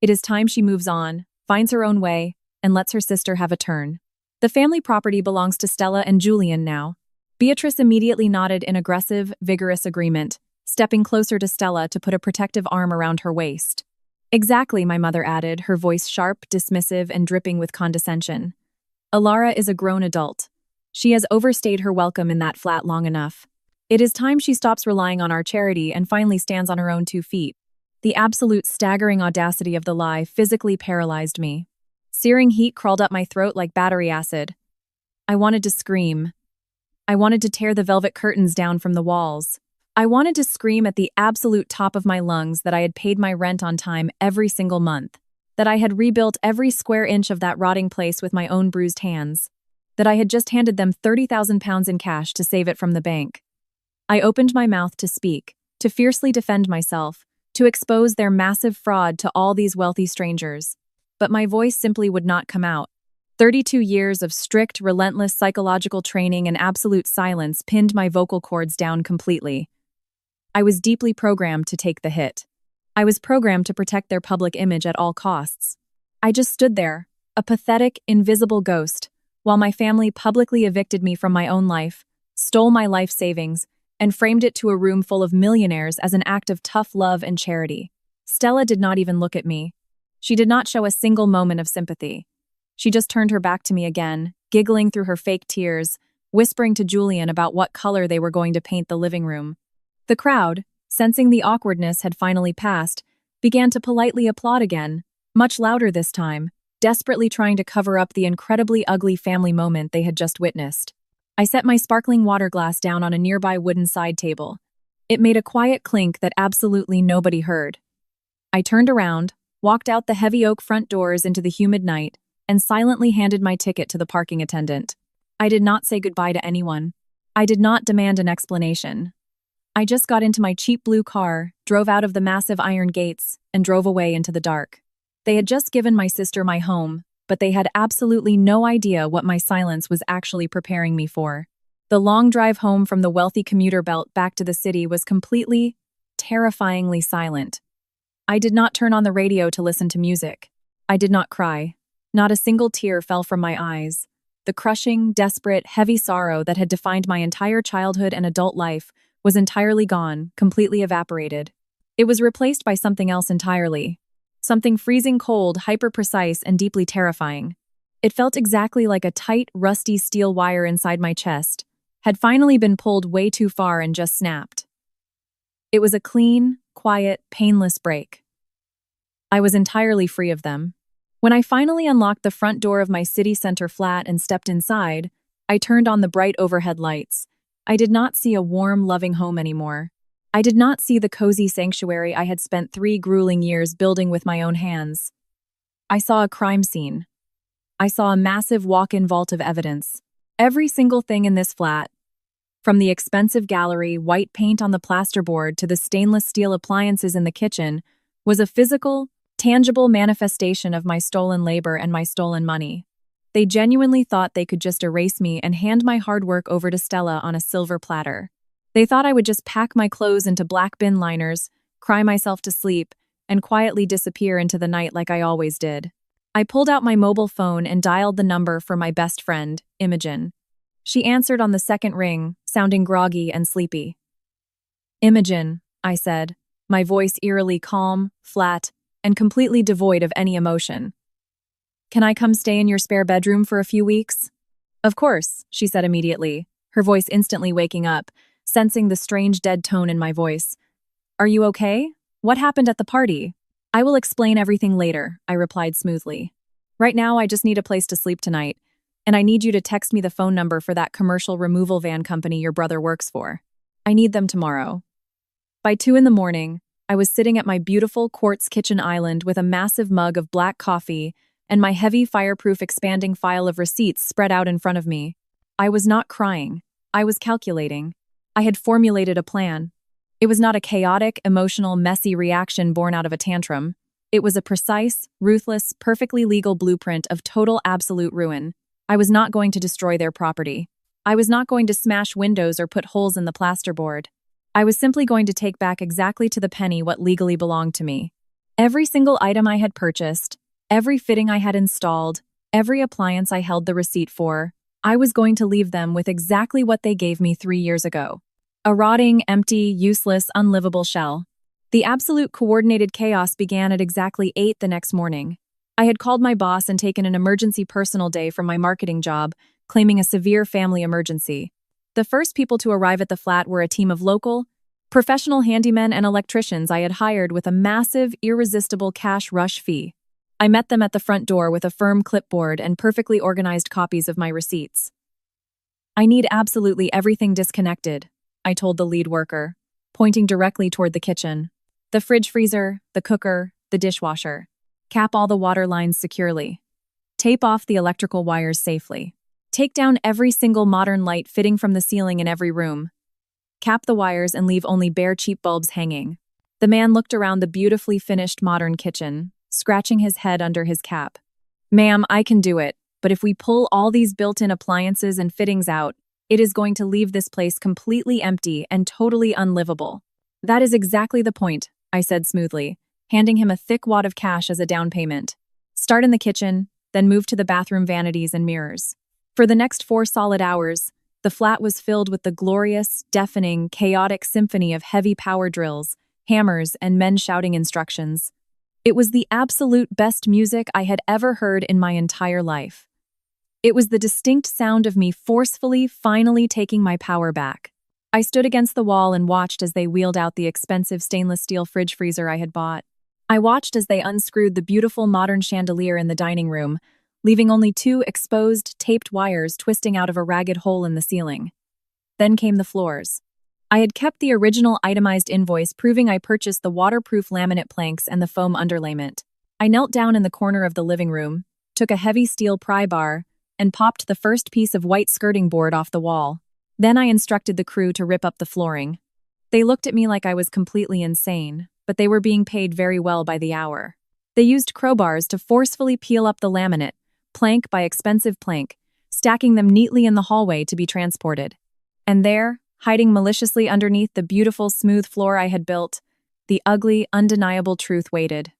It is time she moves on, finds her own way, and lets her sister have a turn. The family property belongs to Stella and Julian now." Beatrice immediately nodded in aggressive, vigorous agreement, stepping closer to Stella to put a protective arm around her waist. "Exactly," my mother added, her voice sharp, dismissive, and dripping with condescension. "Alara is a grown adult. She has overstayed her welcome in that flat long enough. It is time she stops relying on our charity and finally stands on her own 2 feet." The absolute staggering audacity of the lie physically paralyzed me. Searing heat crawled up my throat like battery acid. I wanted to scream. I wanted to tear the velvet curtains down from the walls. I wanted to scream at the absolute top of my lungs that I had paid my rent on time every single month, that I had rebuilt every square inch of that rotting place with my own bruised hands, that I had just handed them 30,000 pounds in cash to save it from the bank. I opened my mouth to speak, to fiercely defend myself, to expose their massive fraud to all these wealthy strangers. But my voice simply would not come out. 32 years of strict, relentless psychological training and absolute silence pinned my vocal cords down completely. I was deeply programmed to take the hit. I was programmed to protect their public image at all costs. I just stood there, a pathetic, invisible ghost, while my family publicly evicted me from my own life, stole my life savings, and framed it to a room full of millionaires as an act of tough love and charity. Stella did not even look at me. She did not show a single moment of sympathy. She just turned her back to me again, giggling through her fake tears, whispering to Julian about what color they were going to paint the living room. The crowd, sensing the awkwardness had finally passed, began to politely applaud again, much louder this time, desperately trying to cover up the incredibly ugly family moment they had just witnessed. I set my sparkling water glass down on a nearby wooden side table. It made a quiet clink that absolutely nobody heard. I turned around, walked out the heavy oak front doors into the humid night, and silently handed my ticket to the parking attendant. I did not say goodbye to anyone. I did not demand an explanation. I just got into my cheap blue car, drove out of the massive iron gates, and drove away into the dark. They had just given my sister my home, but they had absolutely no idea what my silence was actually preparing me for. The long drive home from the wealthy commuter belt back to the city was completely, terrifyingly silent. I did not turn on the radio to listen to music. I did not cry. Not a single tear fell from my eyes. The crushing, desperate, heavy sorrow that had defined my entire childhood and adult life was entirely gone, completely evaporated. It was replaced by something else entirely. Something freezing cold, hyper-precise, and deeply terrifying. It felt exactly like a tight, rusty steel wire inside my chest had finally been pulled way too far and just snapped. It was a clean, quiet, painless break. I was entirely free of them. When I finally unlocked the front door of my city center flat and stepped inside, I turned on the bright overhead lights. I did not see a warm, loving home anymore. I did not see the cozy sanctuary I had spent 3 grueling years building with my own hands. I saw a crime scene. I saw a massive walk-in vault of evidence. Every single thing in this flat, from the expensive gallery, white paint on the plasterboard to the stainless steel appliances in the kitchen, was a physical, tangible manifestation of my stolen labor and my stolen money. They genuinely thought they could just erase me and hand my hard work over to Stella on a silver platter. They thought I would just pack my clothes into black bin liners, cry myself to sleep, and quietly disappear into the night like I always did. I pulled out my mobile phone and dialed the number for my best friend, Imogen. She answered on the second ring, sounding groggy and sleepy. "Imogen," I said, my voice eerily calm, flat, and completely devoid of any emotion. "Can I come stay in your spare bedroom for a few weeks?" "Of course," she said immediately, her voice instantly waking up, sensing the strange dead tone in my voice. "Are you okay? What happened at the party?" "I will explain everything later," I replied smoothly. "Right now, I just need a place to sleep tonight, and I need you to text me the phone number for that commercial removal van company your brother works for. I need them tomorrow." By 2 in the morning, I was sitting at my beautiful quartz kitchen island with a massive mug of black coffee and my heavy fireproof expanding file of receipts spread out in front of me. I was not crying. I was calculating. I had formulated a plan. It was not a chaotic, emotional, messy reaction born out of a tantrum. It was a precise, ruthless, perfectly legal blueprint of total absolute ruin. I was not going to destroy their property. I was not going to smash windows or put holes in the plasterboard. I was simply going to take back exactly to the penny what legally belonged to me. Every single item I had purchased, every fitting I had installed, every appliance I held the receipt for, I was going to leave them with exactly what they gave me 3 years ago. A rotting, empty, useless, unlivable shell. The absolute coordinated chaos began at exactly 8 the next morning. I had called my boss and taken an emergency personal day from my marketing job, claiming a severe family emergency. The first people to arrive at the flat were a team of local, professional handymen and electricians I had hired with a massive, irresistible cash rush fee. I met them at the front door with a firm clipboard and perfectly organized copies of my receipts. I need absolutely everything disconnected, I told the lead worker, pointing directly toward the kitchen. The fridge freezer, the cooker, the dishwasher. Cap all the water lines securely. Tape off the electrical wires safely. Take down every single modern light fitting from the ceiling in every room. Cap the wires and leave only bare cheap bulbs hanging. The man looked around the beautifully finished modern kitchen, scratching his head under his cap. Ma'am, I can do it, but if we pull all these built-in appliances and fittings out, it is going to leave this place completely empty and totally unlivable. That is exactly the point, I said smoothly, handing him a thick wad of cash as a down payment. Start in the kitchen, then move to the bathroom vanities and mirrors. For the next 4 solid hours, the flat was filled with the glorious, deafening, chaotic symphony of heavy power drills, hammers, and men shouting instructions. It was the absolute best music I had ever heard in my entire life. It was the distinct sound of me forcefully, finally taking my power back. I stood against the wall and watched as they wheeled out the expensive stainless steel fridge freezer I had bought. I watched as they unscrewed the beautiful modern chandelier in the dining room, leaving only 2 exposed, taped wires twisting out of a ragged hole in the ceiling. Then came the floors. I had kept the original itemized invoice proving I purchased the waterproof laminate planks and the foam underlayment. I knelt down in the corner of the living room, took a heavy steel pry bar, and popped the first piece of white skirting board off the wall. Then I instructed the crew to rip up the flooring. They looked at me like I was completely insane, but they were being paid very well by the hour. They used crowbars to forcefully peel up the laminate, plank by expensive plank, stacking them neatly in the hallway to be transported. And there, hiding maliciously underneath the beautiful smooth floor I had built, the ugly, undeniable truth waited.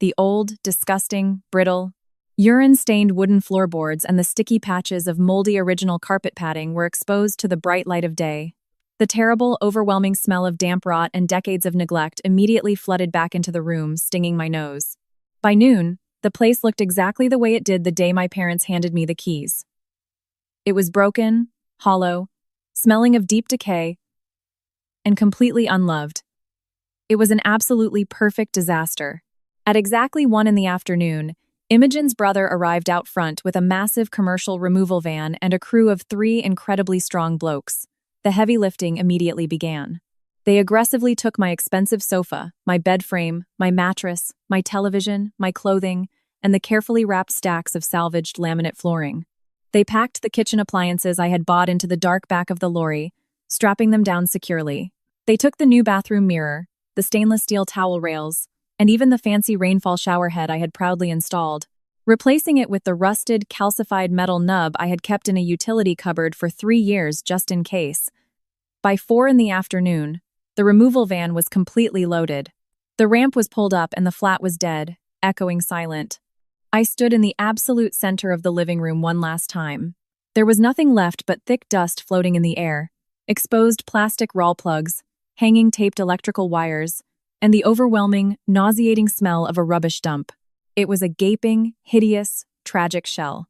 The old, disgusting, brittle, urine-stained wooden floorboards and the sticky patches of moldy original carpet padding were exposed to the bright light of day. The terrible, overwhelming smell of damp rot and decades of neglect immediately flooded back into the room, stinging my nose. By noon, the place looked exactly the way it did the day my parents handed me the keys. It was broken, hollow, smelling of deep decay, and completely unloved. It was an absolutely perfect disaster. At exactly 1 in the afternoon, Imogen's brother arrived out front with a massive commercial removal van and a crew of 3 incredibly strong blokes. The heavy lifting immediately began. They aggressively took my expensive sofa, my bed frame, my mattress, my television, my clothing, and the carefully wrapped stacks of salvaged laminate flooring. They packed the kitchen appliances I had bought into the dark back of the lorry, strapping them down securely. They took the new bathroom mirror, the stainless steel towel rails, and even the fancy rainfall shower head I had proudly installed, replacing it with the rusted, calcified metal nub I had kept in a utility cupboard for 3 years just in case. By 4 in the afternoon, the removal van was completely loaded. The ramp was pulled up and the flat was dead, echoing silent. I stood in the absolute center of the living room one last time. There was nothing left but thick dust floating in the air, exposed plastic rawl plugs, hanging taped electrical wires, and the overwhelming, nauseating smell of a rubbish dump. It was a gaping, hideous, tragic shell.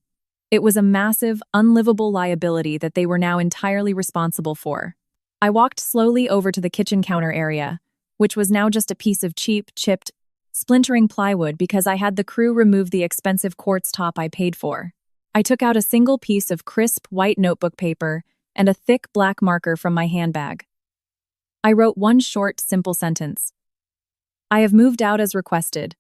It was a massive, unlivable liability that they were now entirely responsible for. I walked slowly over to the kitchen counter area, which was now just a piece of cheap, chipped, splintering plywood because I had the crew remove the expensive quartz top I paid for. I took out a single piece of crisp, white notebook paper and a thick black marker from my handbag. I wrote one short, simple sentence. I have moved out as requested.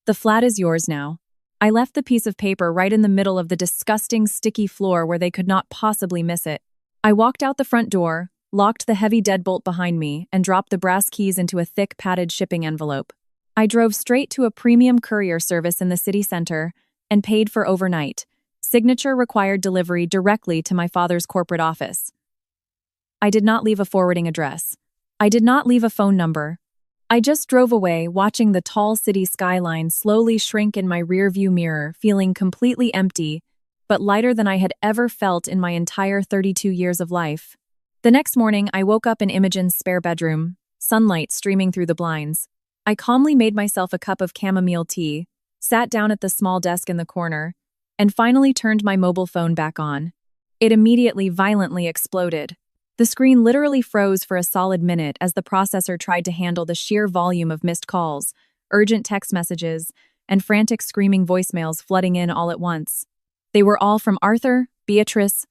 The flat is yours now. I left the piece of paper right in the middle of the disgusting, sticky floor where they could not possibly miss it. I walked out the front door, locked the heavy deadbolt behind me, and dropped the brass keys into a thick, padded shipping envelope. I drove straight to a premium courier service in the city center and paid for overnight. Signature required delivery directly to my father's corporate office. I did not leave a forwarding address. I did not leave a phone number. I just drove away, watching the tall city skyline slowly shrink in my rearview mirror, feeling completely empty, but lighter than I had ever felt in my entire 32 years of life. The next morning, I woke up in Imogen's spare bedroom, sunlight streaming through the blinds. I calmly made myself a cup of chamomile tea, sat down at the small desk in the corner, and finally turned my mobile phone back on. It immediately violently exploded. The screen literally froze for a solid minute as the processor tried to handle the sheer volume of missed calls, urgent text messages, and frantic screaming voicemails flooding in all at once. They were all from Arthur, Beatrice,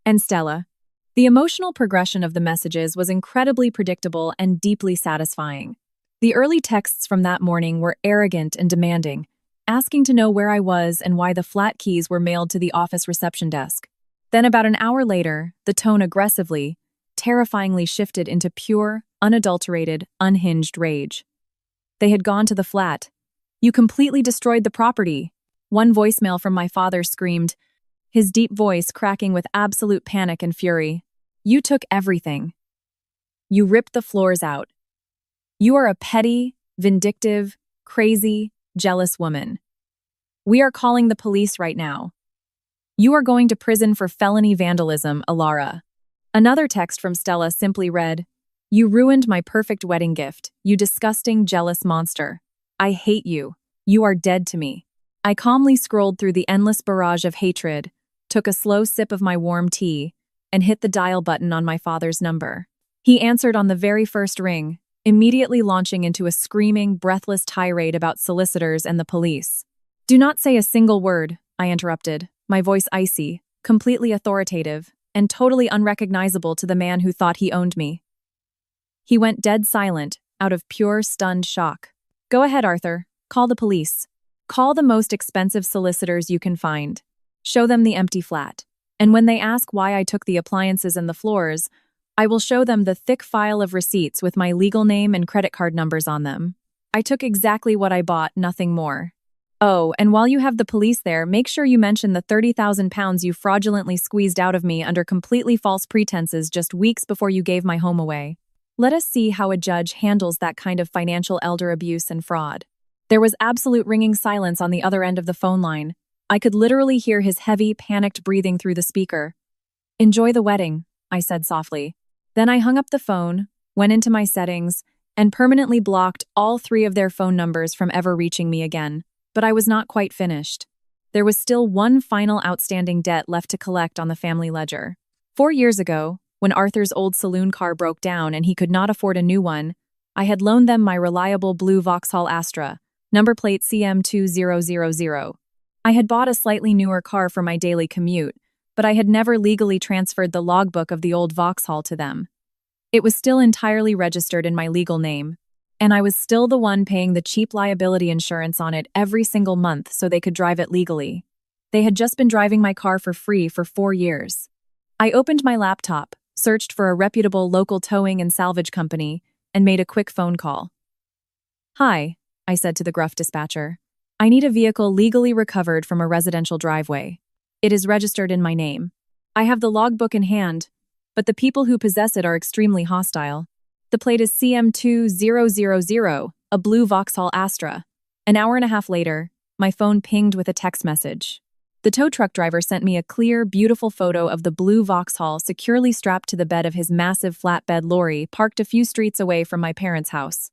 and Stella. The emotional progression of the messages was incredibly predictable and deeply satisfying. The early texts from that morning were arrogant and demanding, asking to know where I was and why the flat keys were mailed to the office reception desk. Then about an hour later, the tone aggressively, terrifyingly shifted into pure, unadulterated, unhinged rage. They had gone to the flat. "You completely destroyed the property." One voicemail from my father screamed, his deep voice cracking with absolute panic and fury. "You took everything. You ripped the floors out. You are a petty, vindictive, crazy, jealous woman. We are calling the police right now. You are going to prison for felony vandalism, Alara." Another text from Stella simply read, "You ruined my perfect wedding gift, you disgusting, jealous monster. I hate you. You are dead to me." I calmly scrolled through the endless barrage of hatred, took a slow sip of my warm tea, and hit the dial button on my father's number. He answered on the very first ring, immediately launching into a screaming, breathless tirade about solicitors and the police. "Do not say a single word," I interrupted, my voice icy, completely authoritative, and totally unrecognizable to the man who thought he owned me. He went dead silent, out of pure, stunned shock. "Go ahead, Arthur. Call the police. Call the most expensive solicitors you can find. Show them the empty flat. And when they ask why I took the appliances and the floors, I will show them the thick file of receipts with my legal name and credit card numbers on them. I took exactly what I bought, nothing more. Oh, and while you have the police there, make sure you mention the 30,000 pounds you fraudulently squeezed out of me under completely false pretenses just weeks before you gave my home away. Let us see how a judge handles that kind of financial elder abuse and fraud." There was absolute ringing silence on the other end of the phone line. I could literally hear his heavy, panicked breathing through the speaker. "Enjoy the wedding," I said softly. Then I hung up the phone, went into my settings, and permanently blocked all 3 of their phone numbers from ever reaching me again. But I was not quite finished. There was still one final outstanding debt left to collect on the family ledger. 4 years ago, when Arthur's old saloon car broke down and he could not afford a new one, I had loaned them my reliable blue Vauxhall Astra, number plate CM2000. I had bought a slightly newer car for my daily commute, but I had never legally transferred the logbook of the old Vauxhall to them. It was still entirely registered in my legal name, and I was still the one paying the cheap liability insurance on it every single month so they could drive it legally. They had just been driving my car for free for 4 years. I opened my laptop, searched for a reputable local towing and salvage company, and made a quick phone call. "Hi," I said to the gruff dispatcher. "I need a vehicle legally recovered from a residential driveway. It is registered in my name. I have the logbook in hand, but the people who possess it are extremely hostile. The plate is CM2000, a blue Vauxhall Astra." An hour and a half later, my phone pinged with a text message. The tow truck driver sent me a clear, beautiful photo of the blue Vauxhall securely strapped to the bed of his massive flatbed lorry parked a few streets away from my parents' house.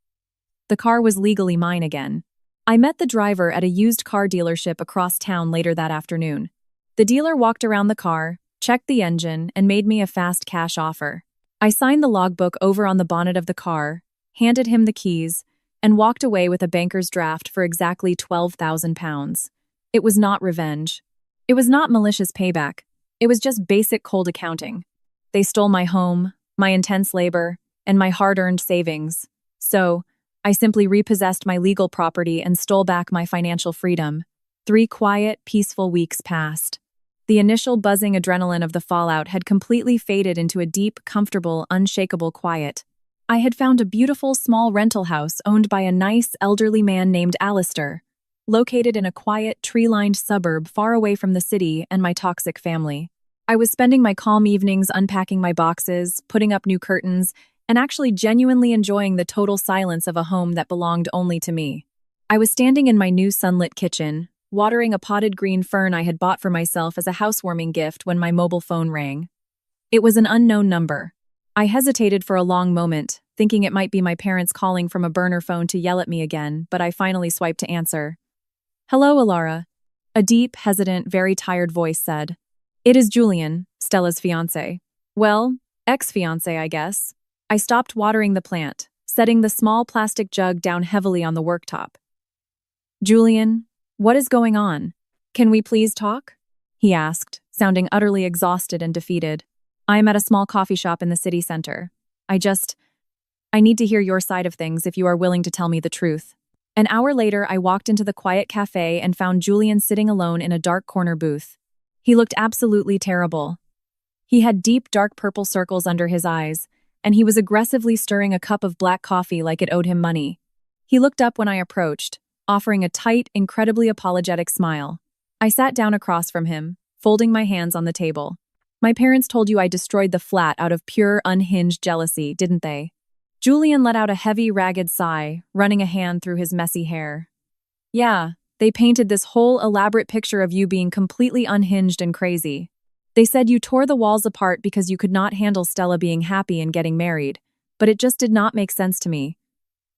The car was legally mine again. I met the driver at a used car dealership across town later that afternoon. The dealer walked around the car, checked the engine, and made me a fast cash offer. I signed the logbook over on the bonnet of the car, handed him the keys, and walked away with a banker's draft for exactly 12,000 pounds. It was not revenge. It was not malicious payback. It was just basic cold accounting. They stole my home, my intense labor, and my hard-earned savings. So, I simply repossessed my legal property and stole back my financial freedom. 3 quiet, peaceful weeks passed. The initial buzzing adrenaline of the fallout had completely faded into a deep, comfortable, unshakable quiet. I had found a beautiful, small rental house owned by a nice, elderly man named Alistair, located in a quiet, tree-lined suburb far away from the city and my toxic family. I was spending my calm evenings unpacking my boxes, putting up new curtains, and actually genuinely enjoying the total silence of a home that belonged only to me. I was standing in my new sunlit kitchen, watering a potted green fern I had bought for myself as a housewarming gift when my mobile phone rang. It was an unknown number. I hesitated for a long moment, thinking it might be my parents calling from a burner phone to yell at me again, but I finally swiped to answer. "Hello, Alara," a deep, hesitant, very tired voice said. "It is Julian, Stella's fiancé. Well, ex-fiancé, I guess." I stopped watering the plant, setting the small plastic jug down heavily on the worktop. "Julian, what is going on? Can we please talk?" he asked, sounding utterly exhausted and defeated. I am at a small coffee shop in the city center. I need to hear your side of things if you are willing to tell me the truth. An hour later, I walked into the quiet cafe and found Julian sitting alone in a dark corner booth. He looked absolutely terrible. He had deep, dark purple circles under his eyes, and he was aggressively stirring a cup of black coffee like it owed him money. He looked up when I approached, offering a tight, incredibly apologetic smile. I sat down across from him, folding my hands on the table. My parents told you I destroyed the flat out of pure, unhinged jealousy, didn't they? Julian let out a heavy, ragged sigh, running a hand through his messy hair. Yeah, they painted this whole elaborate picture of you being completely unhinged and crazy. They said you tore the walls apart because you could not handle Stella being happy and getting married, but it just did not make sense to me.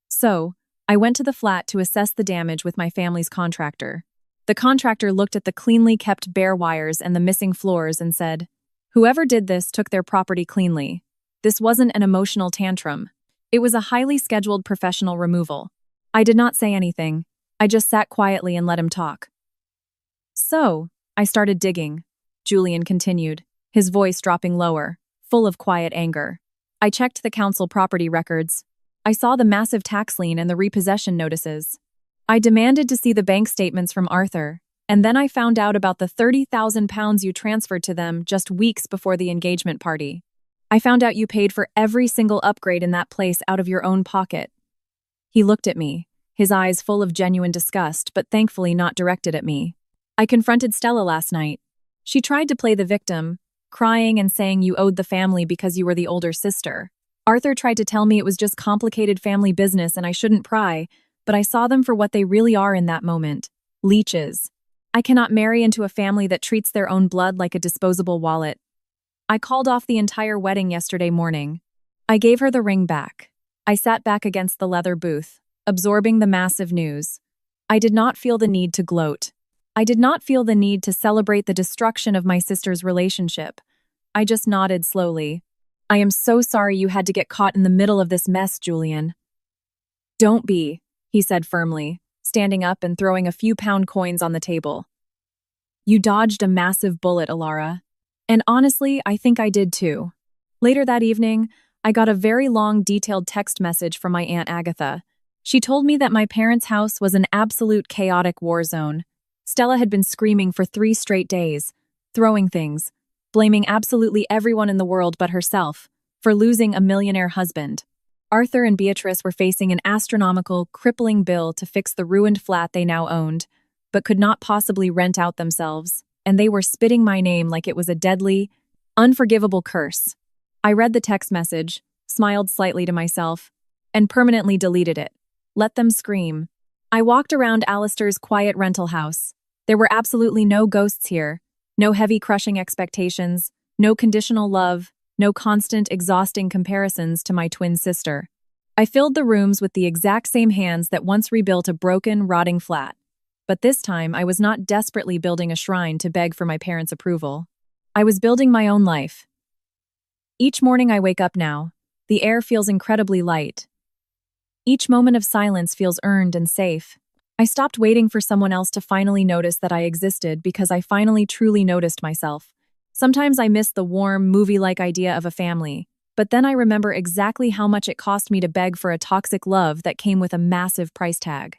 So, I went to the flat to assess the damage with my family's contractor. The contractor looked at the cleanly kept bare wires and the missing floors and said, "Whoever did this took their property cleanly. This wasn't an emotional tantrum. It was a highly scheduled professional removal." I did not say anything. I just sat quietly and let him talk. "So, I started digging," Julian continued, his voice dropping lower, full of quiet anger. "I checked the council property records. I saw the massive tax lien and the repossession notices. I demanded to see the bank statements from Arthur, and then I found out about the £30,000 you transferred to them just weeks before the engagement party. I found out you paid for every single upgrade in that place out of your own pocket." He looked at me, his eyes full of genuine disgust, but thankfully not directed at me. "I confronted Stella last night. She tried to play the victim, crying and saying you owed the family because you were the older sister. Arthur tried to tell me it was just complicated family business and I shouldn't pry, but I saw them for what they really are in that moment. Leeches. I cannot marry into a family that treats their own blood like a disposable wallet. I called off the entire wedding yesterday morning. I gave her the ring back. I sat back against the leather booth, absorbing the massive news. I did not feel the need to gloat. I did not feel the need to celebrate the destruction of my sister's relationship. I just nodded slowly. "I am so sorry you had to get caught in the middle of this mess, Julian." "Don't be," he said firmly, standing up and throwing a few pound coins on the table. "You dodged a massive bullet, Alara. And honestly, I think I did too." Later that evening, I got a very long, detailed text message from my Aunt Agatha. She told me that my parents' house was an absolute chaotic war zone. Stella had been screaming for 3 straight days, throwing things, blaming absolutely everyone in the world but herself for losing a millionaire husband. Arthur and Beatrice were facing an astronomical, crippling bill to fix the ruined flat they now owned, but could not possibly rent out themselves, and they were spitting my name like it was a deadly, unforgivable curse. I read the text message, smiled slightly to myself, and permanently deleted it. Let them scream. I walked around Alistair's quiet rental house. There were absolutely no ghosts here, no heavy crushing expectations, no conditional love, no constant exhausting comparisons to my twin sister. I filled the rooms with the exact same hands that once rebuilt a broken, rotting flat. But this time I was not desperately building a shrine to beg for my parents' approval. I was building my own life. Each morning I wake up now, the air feels incredibly light. Each moment of silence feels earned and safe. I stopped waiting for someone else to finally notice that I existed because I finally truly noticed myself. Sometimes I miss the warm, movie-like idea of a family, but then I remember exactly how much it cost me to beg for a toxic love that came with a massive price tag.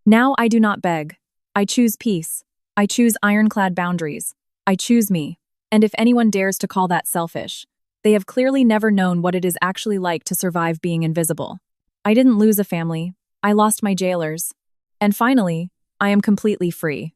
Now I do not beg. I choose peace. I choose ironclad boundaries. I choose me. And if anyone dares to call that selfish, they have clearly never known what it is actually like to survive being invisible. I didn't lose a family. I lost my jailers. And finally, I am completely free.